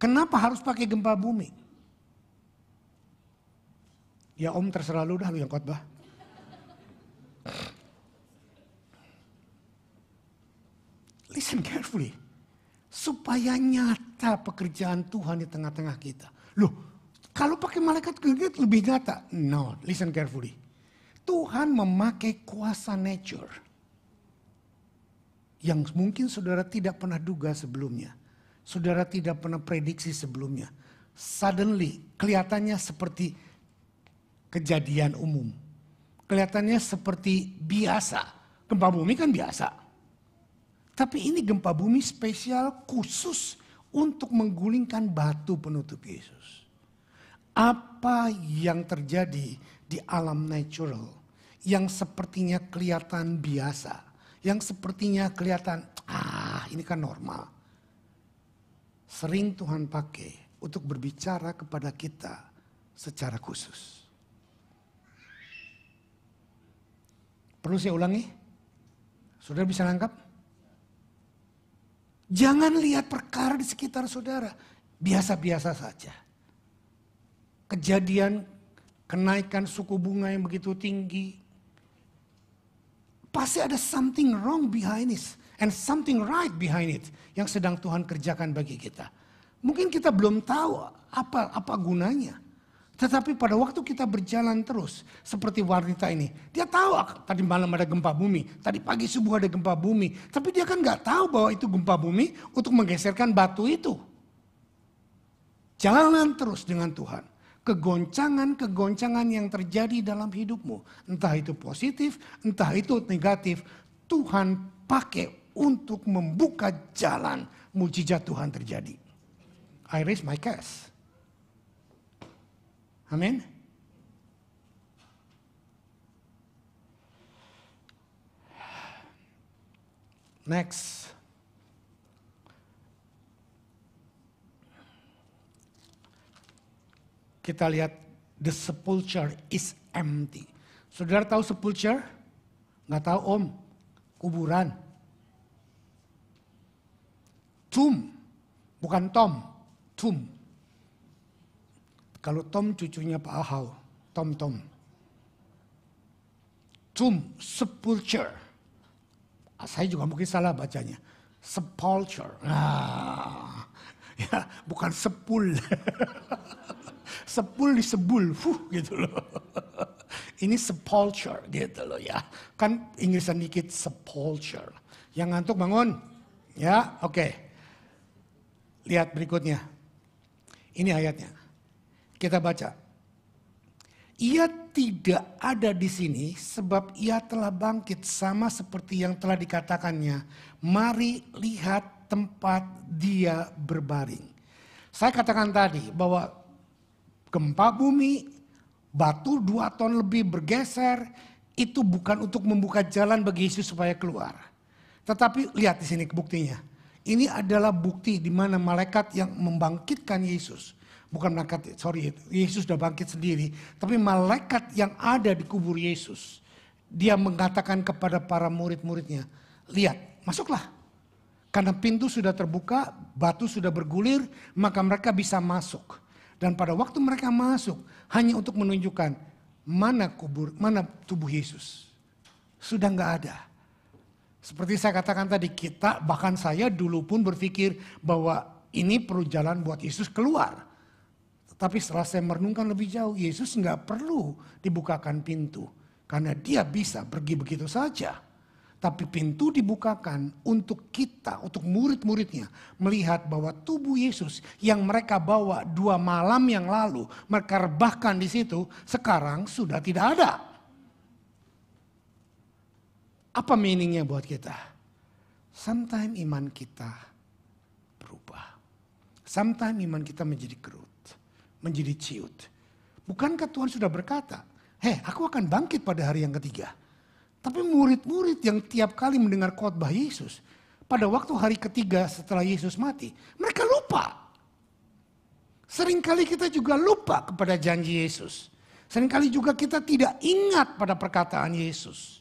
Kenapa harus pakai gempa bumi? Ya om terserah lu dah, lu yang khotbah. Listen carefully. Supaya nyata pekerjaan Tuhan di tengah-tengah kita. Loh, kalau pakai malaikat lebih nyata. No, listen carefully. Tuhan memakai kuasa nature. Yang mungkin saudara tidak pernah duga sebelumnya. Saudara tidak pernah prediksi sebelumnya. Suddenly, kelihatannya seperti kejadian umum. Kelihatannya seperti biasa. Gempa bumi kan biasa. Tapi ini gempa bumi spesial khusus untuk menggulingkan batu penutup Yesus. Apa yang terjadi di alam natural yang sepertinya kelihatan biasa. Yang sepertinya kelihatan, ini kan normal. Sering Tuhan pakai untuk berbicara kepada kita secara khusus. Perlu saya ulangi? Saudara bisa nangkap? Jangan lihat perkara di sekitar saudara. Biasa-biasa saja. Kejadian kenaikan suku bunga yang begitu tinggi. Pasti ada something wrong behind it. And something right behind it. Yang sedang Tuhan kerjakan bagi kita. Mungkin kita belum tahu apa gunanya. Tetapi pada waktu kita berjalan terus, seperti wanita ini, dia tahu tadi malam ada gempa bumi, tadi pagi subuh ada gempa bumi, tapi dia kan nggak tahu bahwa itu gempa bumi untuk menggeserkan batu itu. Jalan terus dengan Tuhan. Kegoncangan-kegoncangan yang terjadi dalam hidupmu, entah itu positif, entah itu negatif, Tuhan pakai untuk membuka jalan mujizat Tuhan terjadi. I raise my case. Amin. Next. Kita lihat the sepulchre is empty. Saudara tahu sepulchre? Nggak tahu om? Kuburan. Tomb. Bukan Tom. Tomb. Kalau Tom cucunya Pak Ahau, Tom. Tomb, sepulchre. Saya juga mungkin salah bacanya. Sepulchre. Ya, bukan sepul. Sepul disebul, gitu loh. Ini sepulchre gitu loh ya. Kan Inggrisan dikit sepulchre. Yang ngantuk bangun. Ya, oke. Lihat berikutnya. Ini ayatnya. Kita baca. Ia tidak ada di sini sebab ia telah bangkit sama seperti yang telah dikatakannya. Mari lihat tempat dia berbaring. Saya katakan tadi bahwa gempa bumi, batu 2 ton lebih bergeser, itu bukan untuk membuka jalan bagi Yesus supaya keluar. Tetapi lihat di sini buktinya. Ini adalah bukti di mana malaikat yang membangkitkan Yesus Bukan malaikat, sorry, Yesus sudah bangkit sendiri. Tapi malaikat yang ada di kubur Yesus. Dia mengatakan kepada para murid-muridnya, lihat, masuklah. Karena pintu sudah terbuka, batu sudah bergulir, maka mereka bisa masuk. Dan pada waktu mereka masuk, hanya untuk menunjukkan mana tubuh Yesus. Sudah nggak ada. Seperti saya katakan tadi, kita bahkan saya dulu pun berpikir bahwa ini perlu jalan buat Yesus keluar. Tetapi setelah saya merenungkan lebih jauh, Yesus nggak perlu dibukakan pintu. Karena dia bisa pergi begitu saja. Tapi pintu dibukakan untuk kita, untuk murid-muridnya. Melihat bahwa tubuh Yesus yang mereka bawa 2 malam yang lalu. Mereka rebahkan di situ, sekarang sudah tidak ada. Apa meaningnya buat kita? Sometimes iman kita berubah. Sometimes iman kita menjadi kerut, menjadi ciut. Bukankah Tuhan sudah berkata, aku akan bangkit pada hari yang ketiga. Tapi murid-murid yang tiap kali mendengar khotbah Yesus, pada waktu hari ketiga setelah Yesus mati, mereka lupa. Seringkali kita juga lupa kepada janji Yesus. Seringkali juga kita tidak ingat pada perkataan Yesus.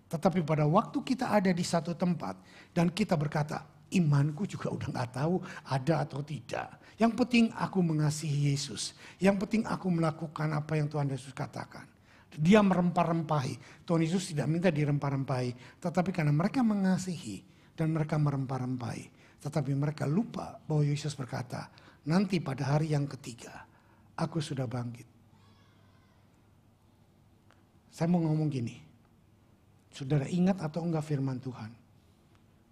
Tetapi pada waktu kita ada di satu tempat dan kita berkata, imanku juga udah gak tahu ada atau tidak. Yang penting aku mengasihi Yesus. Yang penting aku melakukan apa yang Tuhan Yesus katakan. Dia merempah-rempahi. Tuhan Yesus tidak minta dirempah-rempahi. Tetapi karena mereka mengasihi dan mereka merempah-rempahi. Tetapi mereka lupa bahwa Yesus berkata, nanti pada hari yang ketiga aku sudah bangkit. Saya mau ngomong gini. Saudara ingat atau enggak firman Tuhan.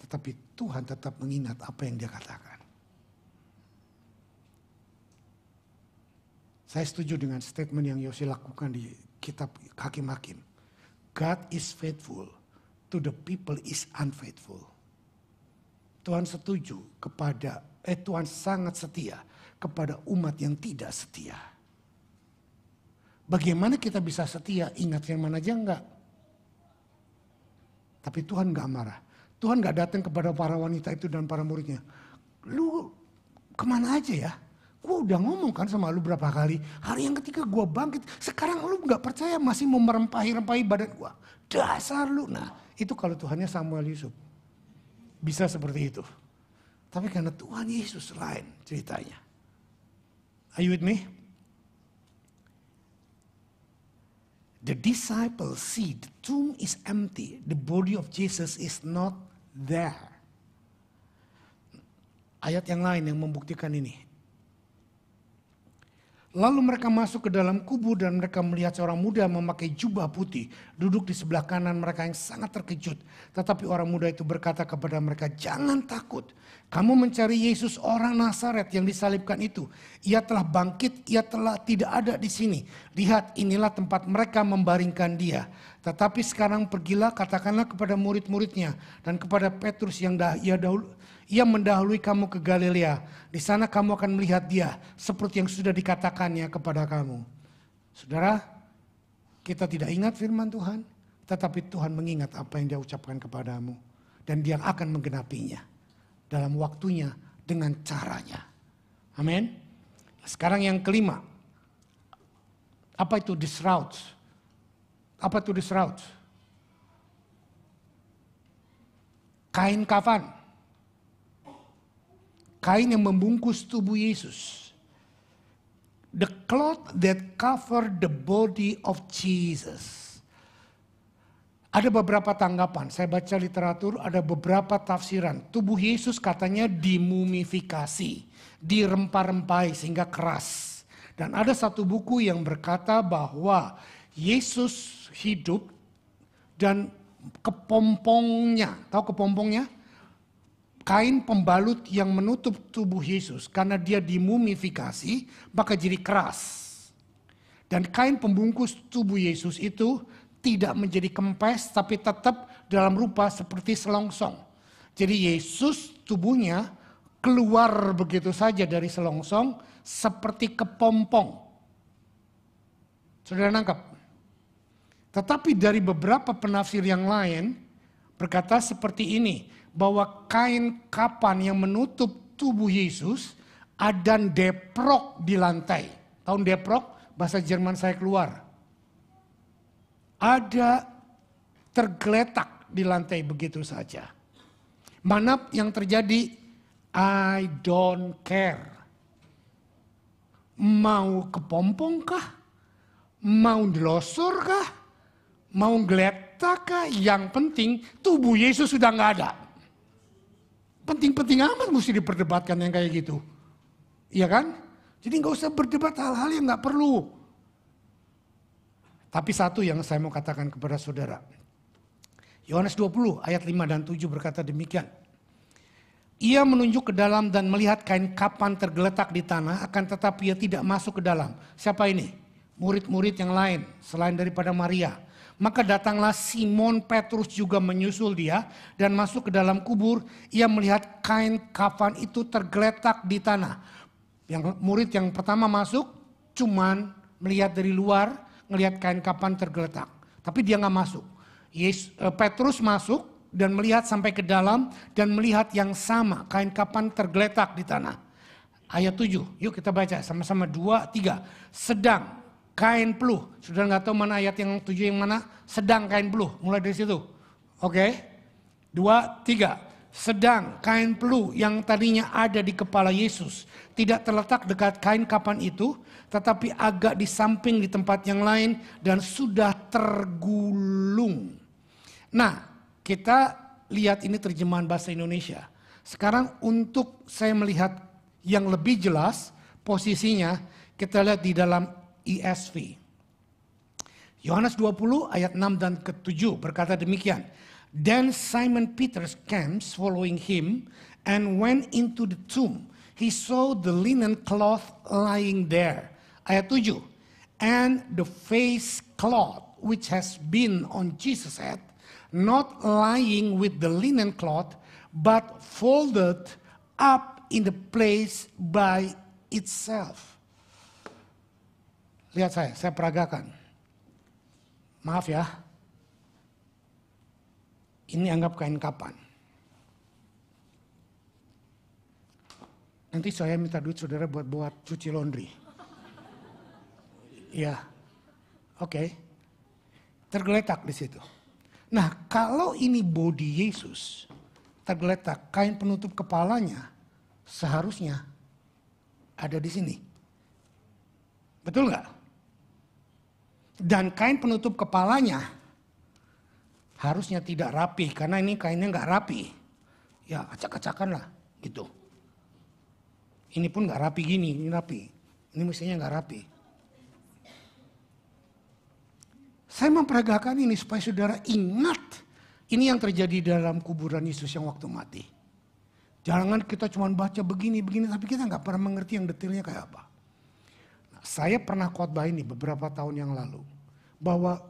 Tetapi Tuhan tetap mengingat apa yang dia katakan. Saya setuju dengan statement yang Yosi lakukan di kitab Hakim-Hakim. God is faithful to the people is unfaithful. Tuhan setuju kepada, Tuhan sangat setia kepada umat yang tidak setia. Bagaimana kita bisa setia? Ingat firman aja enggak? Tapi Tuhan gak marah. Tuhan gak datang kepada para wanita itu dan para muridnya. Lu kemana aja ya? Gue udah ngomong kan sama lu berapa kali. Hari yang ketiga gue bangkit. Sekarang lu gak percaya masih mau merempahi badan gue. Dasar lu. Nah itu kalau Tuhannya Samuel Yusuf. Bisa seperti itu. Tapi karena Tuhan Yesus lain ceritanya. Are you with me? The disciples see the tomb is empty. The body of Jesus is not there. Ayat yang lain yang membuktikan ini. Lalu mereka masuk ke dalam kubur dan mereka melihat seorang muda memakai jubah putih. Duduk di sebelah kanan mereka yang sangat terkejut. Tetapi orang muda itu berkata kepada mereka, jangan takut. Kamu mencari Yesus orang Nazaret yang disalibkan itu. Ia telah bangkit, ia telah tidak ada di sini. Lihat inilah tempat mereka membaringkan dia. Tetapi sekarang pergilah katakanlah kepada murid-muridnya. Dan kepada Petrus yang ia mendahului kamu ke Galilea. Di sana kamu akan melihat dia seperti yang sudah dikatakannya kepada kamu. Saudara, kita tidak ingat firman Tuhan. Tetapi Tuhan mengingat apa yang dia ucapkan kepadamu. Dan dia akan menggenapinya. Dalam waktunya dengan caranya. Amin. Sekarang yang kelima. Apa itu this route? Apa itu this route? Kain kafan. Kain yang membungkus tubuh Yesus. The cloth that covered the body of Jesus. Ada beberapa tanggapan, saya baca literatur, ada beberapa tafsiran. Tubuh Yesus katanya dimumifikasi, dirempah-rempahi sehingga keras. Dan ada satu buku yang berkata bahwa Yesus hidup dan kepompongnya, tahu kepompongnya? Kain pembalut yang menutup tubuh Yesus karena dia dimumifikasi maka jadi keras. Dan kain pembungkus tubuh Yesus itu tidak menjadi kempes tapi tetap dalam rupa seperti selongsong. Jadi Yesus tubuhnya keluar begitu saja dari selongsong seperti kepompong. Saudara nangkap? Tetapi dari beberapa penafsir yang lain berkata seperti ini. Bahwa kain kapan yang menutup tubuh Yesus Ada deprok di lantai. Tahun deprok, bahasa Jerman saya keluar. Ada tergeletak di lantai begitu saja. Mana yang terjadi? I don't care. Mau kepompong kah? Mau delosor kah? Mau geletak kah? Yang penting tubuh Yesus sudah nggak ada. Penting-penting amat mesti diperdebatkan yang kayak gitu. Iya kan? Jadi nggak usah berdebat hal-hal yang nggak perlu. Tapi satu yang saya mau katakan kepada saudara. Yohanes 20 ayat 5 dan 7 berkata demikian. Ia menunjuk ke dalam dan melihat kain kapan tergeletak di tanah, akan tetapi ia tidak masuk ke dalam. Siapa ini? Murid-murid yang lain selain daripada Maria. Maka datanglah Simon Petrus juga menyusul dia dan masuk ke dalam kubur. Ia melihat kain kafan itu tergeletak di tanah. Yang murid yang pertama masuk cuman melihat dari luar, ngelihat kain kafan tergeletak. Tapi dia nggak masuk. Petrus masuk dan melihat sampai ke dalam dan melihat yang sama, kain kafan tergeletak di tanah. Ayat 7, yuk kita baca sama-sama 2, 3. Sedang kain peluh, sudah nggak tahu mana ayat yang 7 yang mana? Sedang kain peluh, mulai dari situ. Oke, 2, 3. Sedang kain peluh yang tadinya ada di kepala Yesus tidak terletak dekat kain kafan itu, tetapi agak di samping di tempat yang lain dan sudah tergulung. Nah, kita lihat ini terjemahan bahasa Indonesia. Sekarang untuk saya melihat yang lebih jelas posisinya, kita lihat di dalam ESV. Yohanes 20 ayat 6 dan ke-7 berkata demikian. Then Simon Peter came following him and went into the tomb. He saw the linen cloth lying there. Ayat 7. And the face cloth which has been on Jesus' head, not lying with the linen cloth, but folded up in the place by itself. Lihat saya peragakan. Maaf ya. Ini anggap kain kapan. Nanti saya minta duit saudara buat cuci laundry. Ya, oke. Tergeletak di situ. Nah, kalau ini body Yesus tergeletak, kain penutup kepalanya seharusnya ada di sini. Betul nggak? Dan kain penutup kepalanya harusnya tidak rapi, karena ini kainnya nggak rapi. Ya acak-acakan lah gitu. Ini pun nggak rapi gini, ini rapi. Ini mestinya nggak rapi. Saya memperagakan ini supaya saudara ingat ini yang terjadi dalam kuburan Yesus yang waktu mati. Jangan kita cuma baca begini-begini tapi kita nggak pernah mengerti yang detailnya kayak apa. Nah, saya pernah khotbah ini beberapa tahun yang lalu bahwa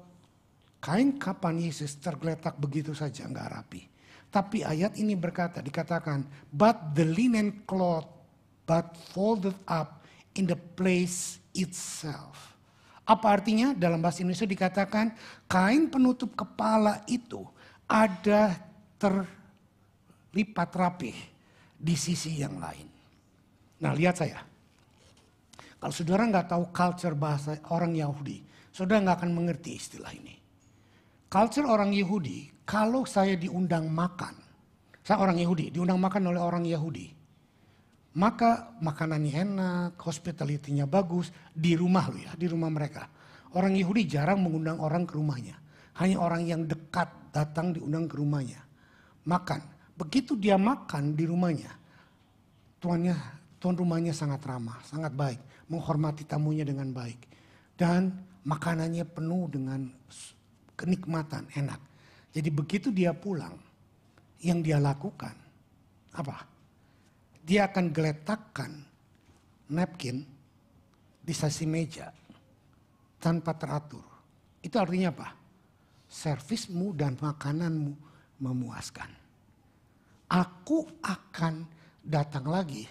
kain kapan Yesus tergeletak begitu saja nggak rapi. Tapi ayat ini dikatakan, but the linen cloth but folded up in the place itself. Apa artinya? Dalam bahasa Indonesia dikatakan kain penutup kepala itu ada terlipat rapih di sisi yang lain. Nah lihat saya. Kalau saudara nggak tahu culture bahasa orang Yahudi, saudara nggak akan mengerti istilah ini. Culture orang Yahudi, kalau saya diundang makan, saya orang Yahudi, diundang makan oleh orang Yahudi. Maka makanannya enak, hospitality-nya bagus, di rumah loh ya, di rumah mereka. Orang Yahudi jarang mengundang orang ke rumahnya. Hanya orang yang dekat datang diundang ke rumahnya. Makan, begitu dia makan di rumahnya, tuan rumahnya sangat ramah, sangat baik. Menghormati tamunya dengan baik. Dan makanannya penuh dengan kenikmatan, enak. Jadi begitu dia pulang, yang dia lakukan, apa? Dia akan geletakkan napkin di sisi meja tanpa teratur. Itu artinya apa? Servismu dan makananmu memuaskan. Aku akan datang lagi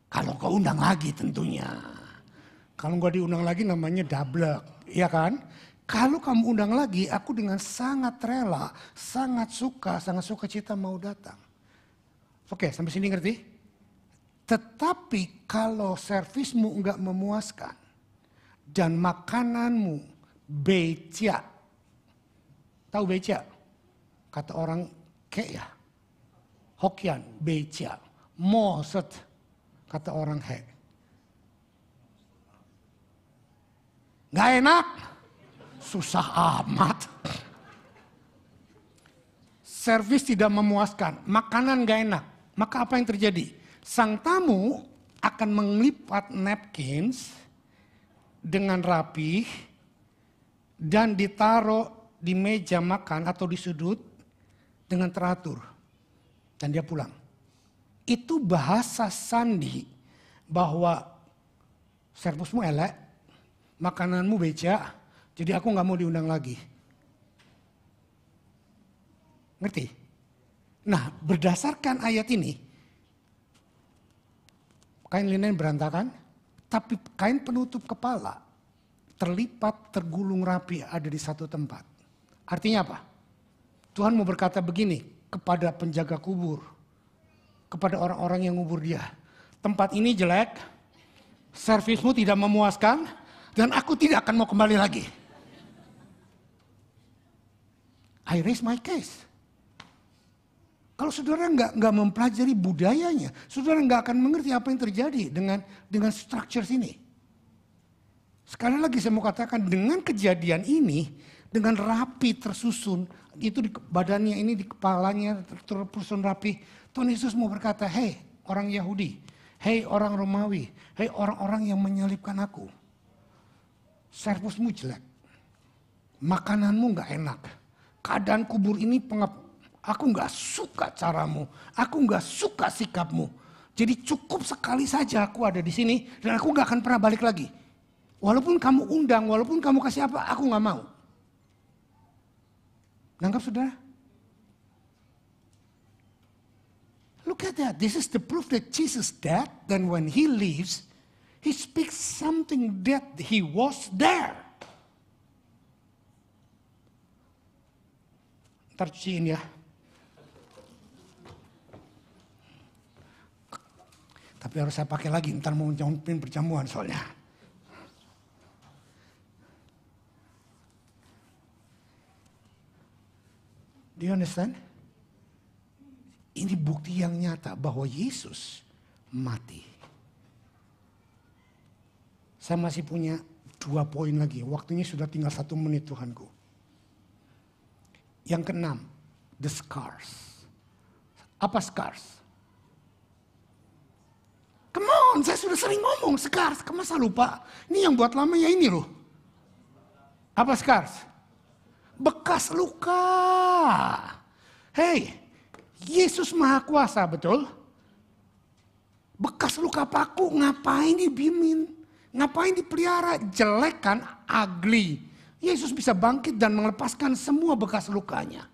kalau kau undang lagi tentunya. Kalau gak diundang lagi namanya dablek, ya kan? Kalau kamu undang lagi, aku dengan sangat rela, sangat suka cita mau datang. Oke, sampai sini ngerti? Tetapi kalau servismu enggak memuaskan dan makananmu becak. Tahu becak? Kata orang kek ya. Hokian, becak. Moset, kata orang hek. Gak enak. Susah amat. Servis tidak memuaskan, makanan gak enak. Maka apa yang terjadi? Sang tamu akan melipat napkins dengan rapih dan ditaruh di meja makan atau di sudut dengan teratur. Dan dia pulang. Itu bahasa sandi bahwa servismu elek, makananmu becak, jadi aku gak mau diundang lagi. Ngerti? Nah, berdasarkan ayat ini, kain linen berantakan, tapi kain penutup kepala terlipat, tergulung rapi ada di satu tempat. Artinya apa? Tuhan mau berkata begini kepada penjaga kubur, kepada orang-orang yang ngubur dia. Tempat ini jelek, servismu tidak memuaskan, dan aku tidak akan mau kembali lagi. I raise my case. Kalau saudara nggak mempelajari budayanya, saudara nggak akan mengerti apa yang terjadi dengan structure sini. Sekali lagi saya mau katakan, dengan kejadian ini, dengan rapi tersusun, itu di badannya ini, di kepalanya tersusun rapi, Tuhan Yesus mau berkata, hei orang Yahudi, hei orang Romawi, hei orang-orang yang menyalibkan aku. Servismu jelek, makananmu nggak enak, keadaan kubur ini pengap. Aku nggak suka caramu, aku nggak suka sikapmu. Jadi cukup sekali saja aku ada di sini dan aku nggak akan pernah balik lagi. Walaupun kamu undang, walaupun kamu kasih apa, aku nggak mau. Nangkap saudara? Look at that. This is the proof that Jesus died. Then when he leaves, he speaks something that he was there. Ntar cuciin ya. Tapi harus saya pakai lagi, ntar mau nyompin perjamuan soalnya. Do you understand? Ini bukti yang nyata bahwa Yesus mati. Saya masih punya 2 poin lagi. Waktunya sudah tinggal 1 menit Tuhanku. Yang keenam, the scars. Apa scars? Come on, saya sudah sering ngomong scars. Masa lupa? Ini yang buat lama ya ini loh. Apa scars? Bekas luka. Hey, Yesus Maha Kuasa, betul? Bekas luka paku ngapain dibimin? Ngapain dipelihara? Jelek kan? Ugly. Yesus bisa bangkit dan melepaskan semua bekas lukanya.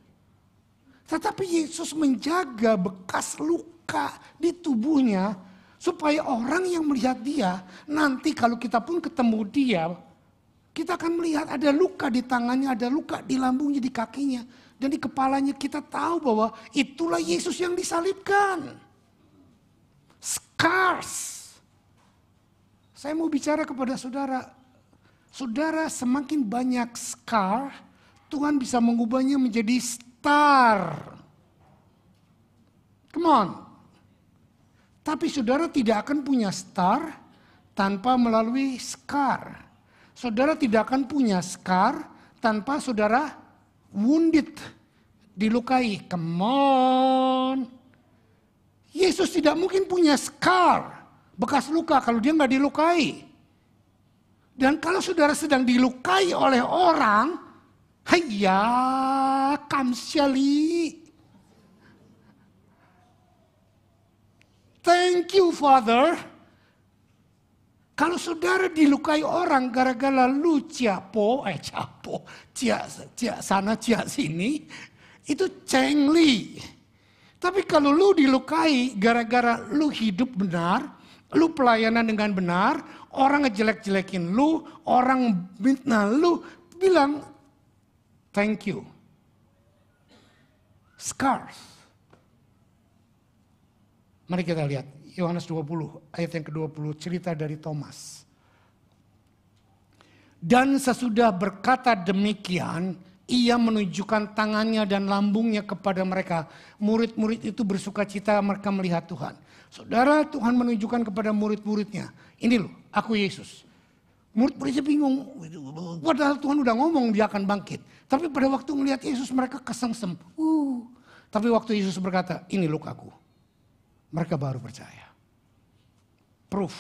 Tetapi Yesus menjaga bekas luka di tubuhnya supaya orang yang melihat dia, nanti kalau kita pun ketemu dia, kita akan melihat ada luka di tangannya, ada luka di lambungnya, di kakinya. Dan di kepalanya kita tahu bahwa itulah Yesus yang disalibkan. Scars. Saya mau bicara kepada saudara. Saudara semakin banyak scar, Tuhan bisa mengubahnya menjadi star. Come on. Tapi saudara tidak akan punya star tanpa melalui scar. Saudara tidak akan punya scar tanpa saudara wounded, dilukai. Come on. Yesus tidak mungkin punya scar, bekas luka kalau dia nggak dilukai. Dan kalau saudara sedang dilukai oleh orang, hayya kamsyali. Thank you, Father. Kalau saudara dilukai orang gara-gara lu cia sana cia sini, itu cengli. Tapi kalau lu dilukai gara-gara lu hidup benar, lu pelayanan dengan benar, orang ngejelek-jelekin lu, orang fitnah lu, bilang thank you. Scars. Mari kita lihat Yohanes 20 ayat yang ke-20, cerita dari Thomas. Dan sesudah berkata demikian, ia menunjukkan tangannya dan lambungnya kepada mereka. Murid-murid itu bersukacita mereka melihat Tuhan. Saudara, Tuhan menunjukkan kepada murid-muridnya, ini loh, aku Yesus. Murid-muridnya bingung, padahal Tuhan udah ngomong dia akan bangkit. Tapi pada waktu melihat Yesus mereka kesengsem. Tapi waktu Yesus berkata, ini lukaku. Mereka baru percaya. Proof.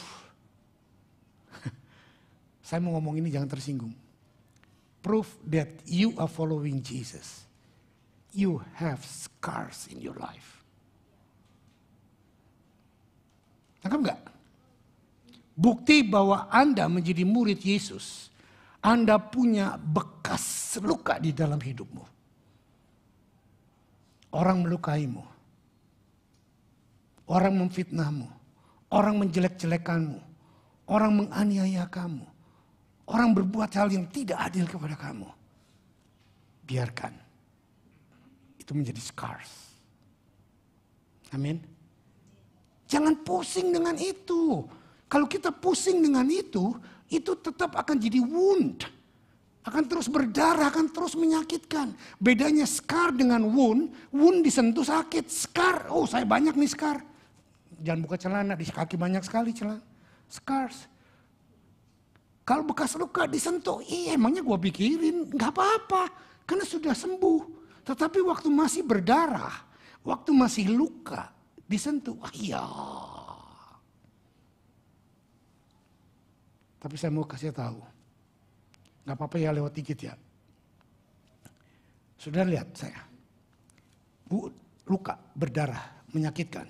Saya mau ngomong ini jangan tersinggung. Proof that you are following Jesus. You have scars in your life. Tangkap enggak? Bukti bahwa Anda menjadi murid Yesus. Anda punya bekas luka di dalam hidupmu. Orang melukaimu. Orang memfitnahmu. Orang menjelek-jelekanmu. Orang menganiaya kamu. Orang berbuat hal yang tidak adil kepada kamu. Biarkan. Itu menjadi scars. Amin. Jangan pusing dengan itu. Kalau kita pusing dengan itu tetap akan jadi wound. Akan terus berdarah, akan terus menyakitkan. Bedanya scar dengan wound disentuh sakit. Scar, oh saya banyak nih scar. Jangan buka celana, di kaki banyak sekali celana. Scars. Kalau bekas luka disentuh, emangnya gue pikirin, gak apa-apa. Karena sudah sembuh. Tetapi waktu masih berdarah, waktu masih luka, disentuh, Tapi saya mau kasih tahu, gak apa-apa ya lewat dikit ya. Sudah lihat saya, luka, berdarah, menyakitkan.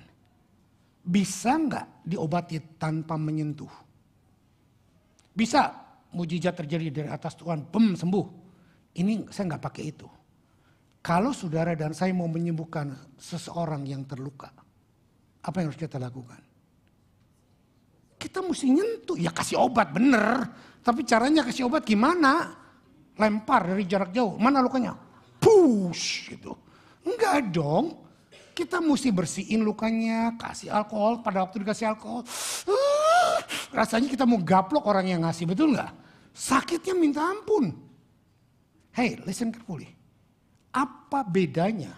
Bisa gak diobati tanpa menyentuh? Bisa mujizat terjadi dari atas Tuhan, sembuh. Ini saya gak pakai itu. Kalau saudara dan saya mau menyembuhkan seseorang yang terluka, apa yang harus kita lakukan? Kita mesti nyentuh, ya kasih obat bener. Tapi caranya kasih obat gimana? Lempar dari jarak jauh, mana lukanya? Push gitu. Enggak dong, kita mesti bersihin lukanya, kasih alkohol, pada waktu dikasih alkohol. Rasanya kita mau gaplok orang yang ngasih, betul enggak? Sakitnya minta ampun. Hey, listen carefully. Apa bedanya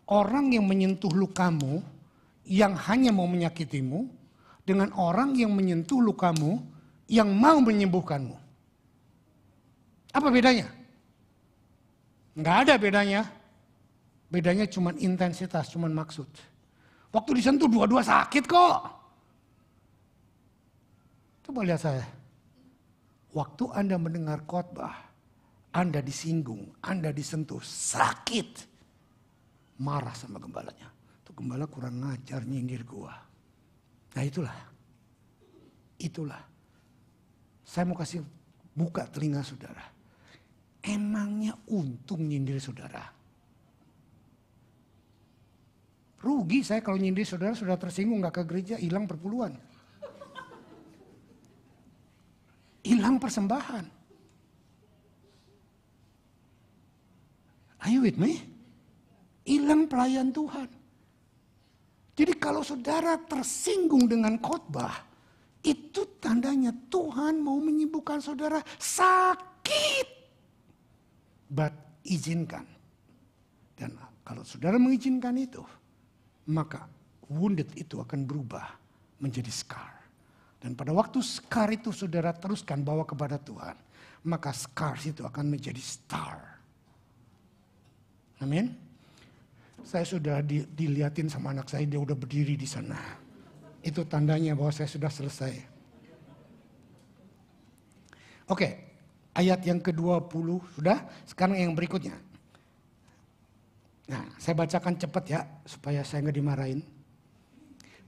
orang yang menyentuh lukamu yang hanya mau menyakitimu dengan orang yang menyentuh lukamu yang mau menyembuhkanmu? Apa bedanya? Enggak ada bedanya. Bedanya cuma intensitas, cuma maksud. Waktu disentuh dua-dua sakit kok. Coba lihat saya. Waktu Anda mendengar khotbah, Anda disinggung, Anda disentuh, sakit. Marah sama gembalanya. Tuh gembala kurang ngajar nyindir gua. Nah itulah. Saya mau kasih buka telinga saudara. Emangnya untung nyindir saudara? Rugi saya kalau nyindir saudara sudah tersinggung gak ke gereja, hilang perpuluhan. Hilang persembahan. Are you with me? Hilang pelayan Tuhan. Jadi kalau saudara tersinggung dengan khotbah, itu tandanya Tuhan mau menyembuhkan saudara sakit. But izinkan. Dan kalau saudara mengizinkan itu, maka wounded itu akan berubah menjadi scar. Dan pada waktu scar itu saudara teruskan bawa kepada Tuhan, maka scar itu akan menjadi star. Amin. Saya sudah dilihatin sama anak saya, dia udah berdiri di sana. Itu tandanya bahwa saya sudah selesai. Oke, ayat yang ke-20 sudah, sekarang yang berikutnya. Nah, saya bacakan cepat ya, supaya saya nggak dimarahin.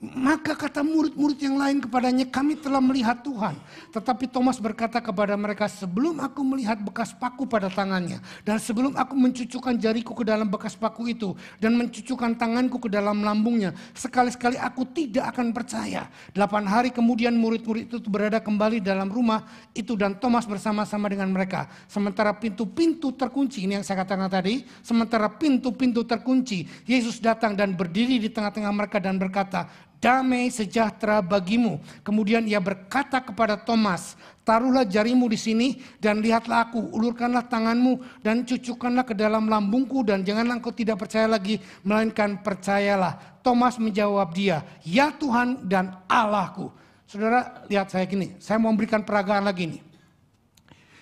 Maka kata murid-murid yang lain kepadanya, kami telah melihat Tuhan. Tetapi Thomas berkata kepada mereka, sebelum aku melihat bekas paku pada tangannya, dan sebelum aku mencucukkan jariku ke dalam bekas paku itu, dan mencucukkan tanganku ke dalam lambungnya, sekali-sekali aku tidak akan percaya. 8 hari kemudian murid-murid itu berada kembali dalam rumah itu, dan Thomas bersama-sama dengan mereka. Sementara pintu-pintu terkunci, ini yang saya katakan tadi, sementara pintu-pintu terkunci, Yesus datang dan berdiri di tengah-tengah mereka dan berkata, damai sejahtera bagimu. Kemudian ia berkata kepada Thomas, taruhlah jarimu di sini dan lihatlah aku, ulurkanlah tanganmu dan cucukkanlah ke dalam lambungku dan janganlah engkau tidak percaya lagi, melainkan percayalah. Thomas menjawab dia, ya Tuhan dan Allahku. Saudara lihat saya gini, saya mau memberikan peragaan lagi nih.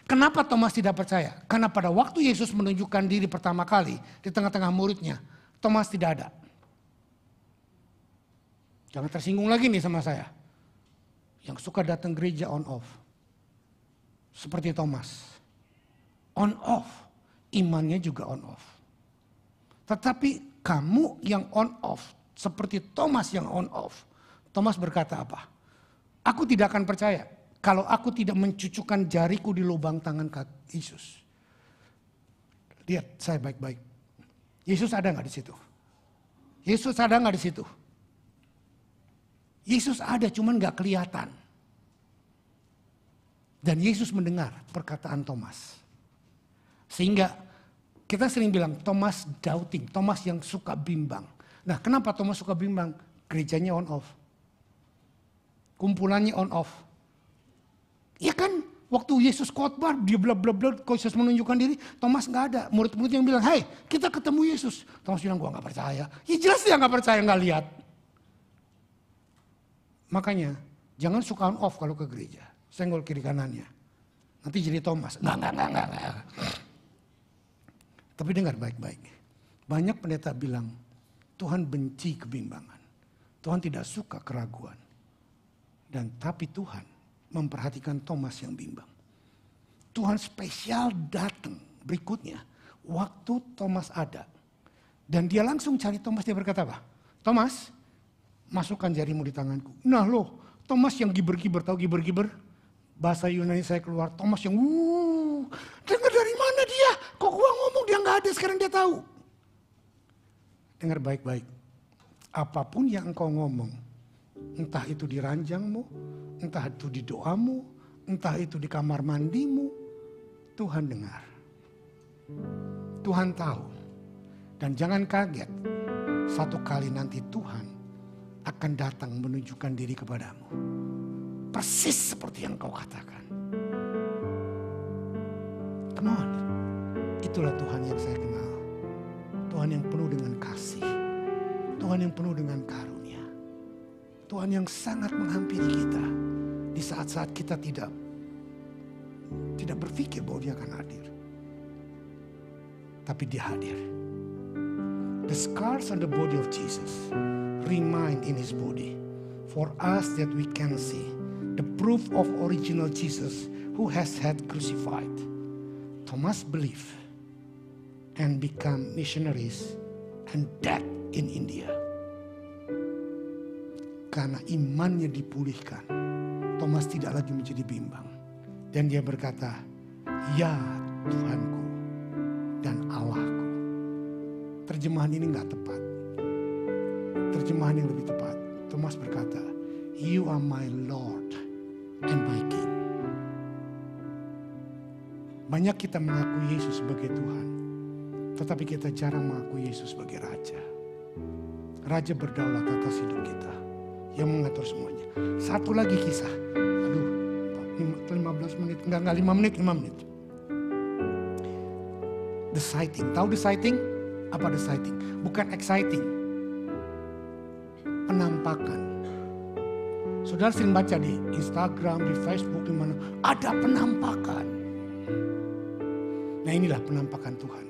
Kenapa Thomas tidak percaya? Karena pada waktu Yesus menunjukkan diri pertama kali di tengah-tengah muridnya, Thomas tidak ada. Jangan tersinggung lagi nih sama saya. Yang suka datang gereja on off. Seperti Thomas. On off. Imannya juga on off. Tetapi kamu yang on off. Seperti Thomas yang on off. Thomas berkata apa? Aku tidak akan percaya kalau aku tidak mencucukkan jariku di lubang tangan Yesus. Lihat saya baik-baik. Yesus ada nggak di situ? Yesus ada nggak di situ? Yesus ada cuman nggak kelihatan. Dan Yesus mendengar perkataan Thomas. Sehingga kita sering bilang Thomas doubting, Thomas yang suka bimbang. Nah kenapa Thomas suka bimbang? Gerejanya on off. Kumpulannya on off. Ya kan, waktu Yesus khotbah, dia bla bla bla, Yesus menunjukkan diri, Thomas nggak ada. Murid-murid yang bilang, hey kita ketemu Yesus. Thomas bilang, gua nggak percaya. Ya jelas dia nggak percaya, nggak lihat. Makanya, jangan suka on off kalau ke gereja. Senggol kiri kanannya. Nanti jadi Thomas. Nggak. Tapi dengar baik-baik. Banyak pendeta bilang, Tuhan benci kebimbangan. Tuhan tidak suka keraguan. Tapi Tuhan memperhatikan Thomas yang bimbang. Tuhan spesial datang berikutnya. Waktu Thomas ada. Dan dia langsung cari Thomas, dia berkata apa? Thomas, masukkan jarimu di tanganku. Nah loh, Thomas yang giber-giber, tahu giber-giber? Bahasa Yunani saya keluar, Thomas yang dengar dari mana dia? Kok gua ngomong dia nggak ada, sekarang dia tahu. Dengar baik-baik. Apapun yang engkau ngomong, entah itu di ranjangmu, entah itu di doamu, entah itu di kamar mandimu, Tuhan dengar. Tuhan tahu. Dan jangan kaget, satu kali nanti Tuhan akan datang menunjukkan diri kepadamu. Persis seperti yang kau katakan. Come on. Itulah Tuhan yang saya kenal. Tuhan yang penuh dengan kasih. Tuhan yang penuh dengan karunia. Tuhan yang sangat menghampiri kita. Di saat-saat kita tidak berpikir bahwa dia akan hadir. Tapi dia hadir. The scars on the body of Jesus remain in his body. For us that we can see. The proof of original Jesus who has had crucified. Thomas believed and become missionaries and died in India. Karena imannya dipulihkan, Thomas tidak lagi menjadi bimbang. Dan dia berkata, ya Tuhanku dan Allahku. Terjemahan ini gak tepat. Terjemahan yang lebih tepat. Thomas berkata, you are my Lord and my King. Banyak kita mengakui Yesus sebagai Tuhan. Tetapi kita jarang mengakui Yesus sebagai Raja. Raja berdaulat atas hidup kita. Yang mengatur semuanya. Satu lagi kisah. Aduh, 15 menit. Enggak 5 menit, 5 menit. The sighting. Tahu the sighting? Apa the sighting? Bukan exciting. Penampakan. Saudara sering baca di Instagram, di Facebook, di mana ada penampakan. Nah inilah penampakan Tuhan.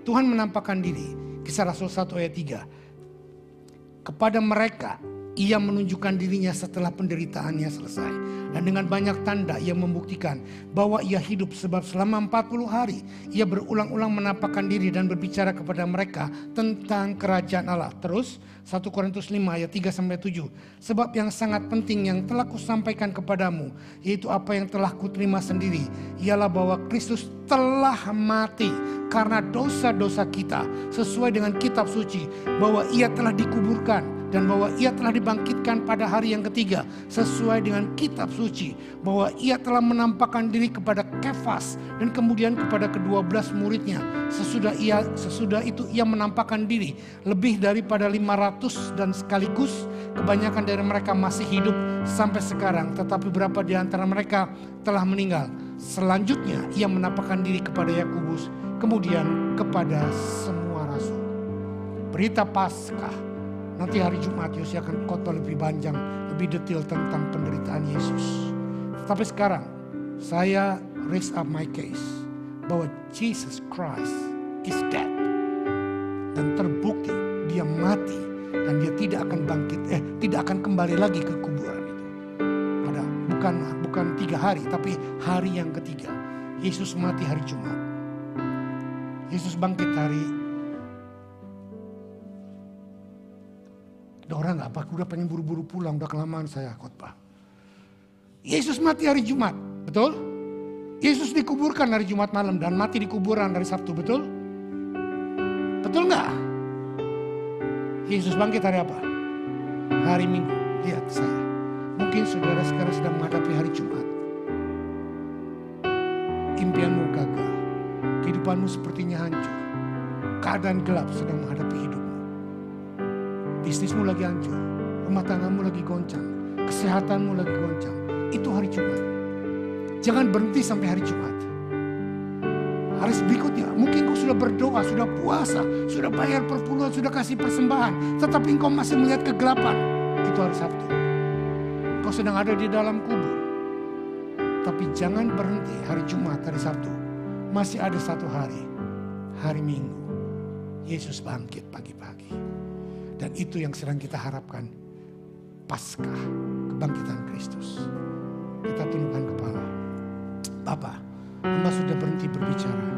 Tuhan menampakkan diri. Kisah Rasul 1 ayat 3. Kepada mereka ia menunjukkan dirinya setelah penderitaannya selesai. Dan dengan banyak tanda ia membuktikan bahwa ia hidup, sebab selama 40 hari ia berulang-ulang menampakkan diri dan berbicara kepada mereka tentang kerajaan Allah. Terus 1 Korintus 5 ayat 3-7. Sebab yang sangat penting yang telah kusampaikan kepadamu, yaitu apa yang telah kuterima sendiri, ialah bahwa Kristus telah mati karena dosa-dosa kita sesuai dengan kitab suci, bahwa ia telah dikuburkan dan bahwa ia telah dibangkitkan pada hari yang ketiga sesuai dengan kitab suci, bahwa ia telah menampakkan diri kepada Kefas dan kemudian kepada ke-12 muridnya. Sesudah itu ia menampakkan diri lebih daripada 500 dan sekaligus Kebanyakan dari mereka masih hidup sampai sekarang, tetapi beberapa di antara mereka telah meninggal. Selanjutnya ia menampakkan diri kepada Yakobus, kemudian kepada semua rasul. Berita Paskah, nanti hari Jumat Yosi akan khotbah lebih panjang, lebih detail tentang penderitaan Yesus. Tetapi sekarang saya raise up my case bahwa Jesus Christ is dead, dan terbukti dia mati dan dia tidak akan bangkit, tidak akan kembali lagi ke kuburan itu. Pada bukan 3 hari, tapi hari yang ketiga. Yesus mati hari Jumat. Yesus bangkit hari. Ada orang nggak? Apa? Udah pengen buru-buru pulang, udah kelamaan saya khotbah. Yesus mati hari Jumat, betul? Yesus dikuburkan hari Jumat malam dan mati di kuburan hari Sabtu, betul? Betul nggak? Yesus bangkit hari apa? Hari Minggu. Lihat saya. Mungkin saudara sekarang sedang menghadapi hari Jumat. Impianmu gagal. Kehidupanmu sepertinya hancur. Keadaan gelap sedang menghadapi hidupmu. Bisnismu lagi hancur. Rumah tanggamu lagi goncang. Kesehatanmu lagi goncang. Itu hari Jumat. Jangan berhenti sampai hari Jumat. Hari berikutnya, mungkin kau sudah berdoa, sudah puasa, sudah bayar perpuluhan, sudah kasih persembahan. Tetapi engkau masih melihat kegelapan. Itu hari Sabtu. Kau sedang ada di dalam kubur. Tapi jangan berhenti hari Jumat, hari Sabtu. Masih ada satu hari. Hari Minggu. Yesus bangkit pagi-pagi. Dan itu yang sedang kita harapkan. Paskah, kebangkitan Kristus. Kita tundukkan kepala. Bapa, hamba sudah berhenti berbicara.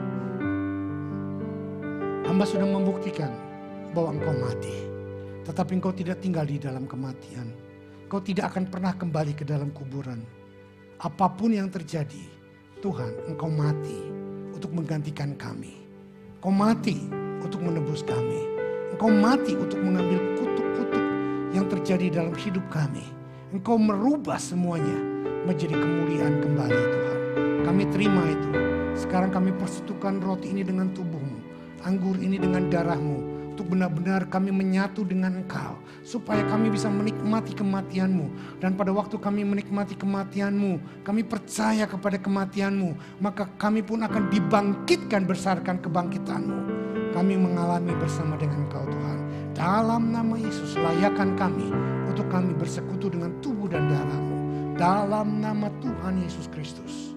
Hamba sudah membuktikan bahwa engkau mati. Tetapi engkau tidak tinggal di dalam kematian. Engkau tidak akan pernah kembali ke dalam kuburan. Apapun yang terjadi, Tuhan, engkau mati untuk menggantikan kami. Engkau mati untuk menebus kami. Engkau mati untuk mengambil kutuk-kutuk yang terjadi dalam hidup kami. Engkau merubah semuanya menjadi kemuliaan kembali, Tuhan. Kami terima itu. Sekarang kami persekutukan roti ini dengan tubuh-Mu, anggur ini dengan darah-Mu, untuk benar-benar kami menyatu dengan Engkau, supaya kami bisa menikmati kematian-Mu. Dan pada waktu kami menikmati kematian-Mu, kami percaya kepada kematian-Mu, maka kami pun akan dibangkitkan berdasarkan kebangkitan-Mu. Kami mengalami bersama dengan Engkau, Tuhan. Dalam nama Yesus, layakan kami untuk kami bersekutu dengan tubuh dan darah-Mu. Dalam nama Tuhan Yesus Kristus.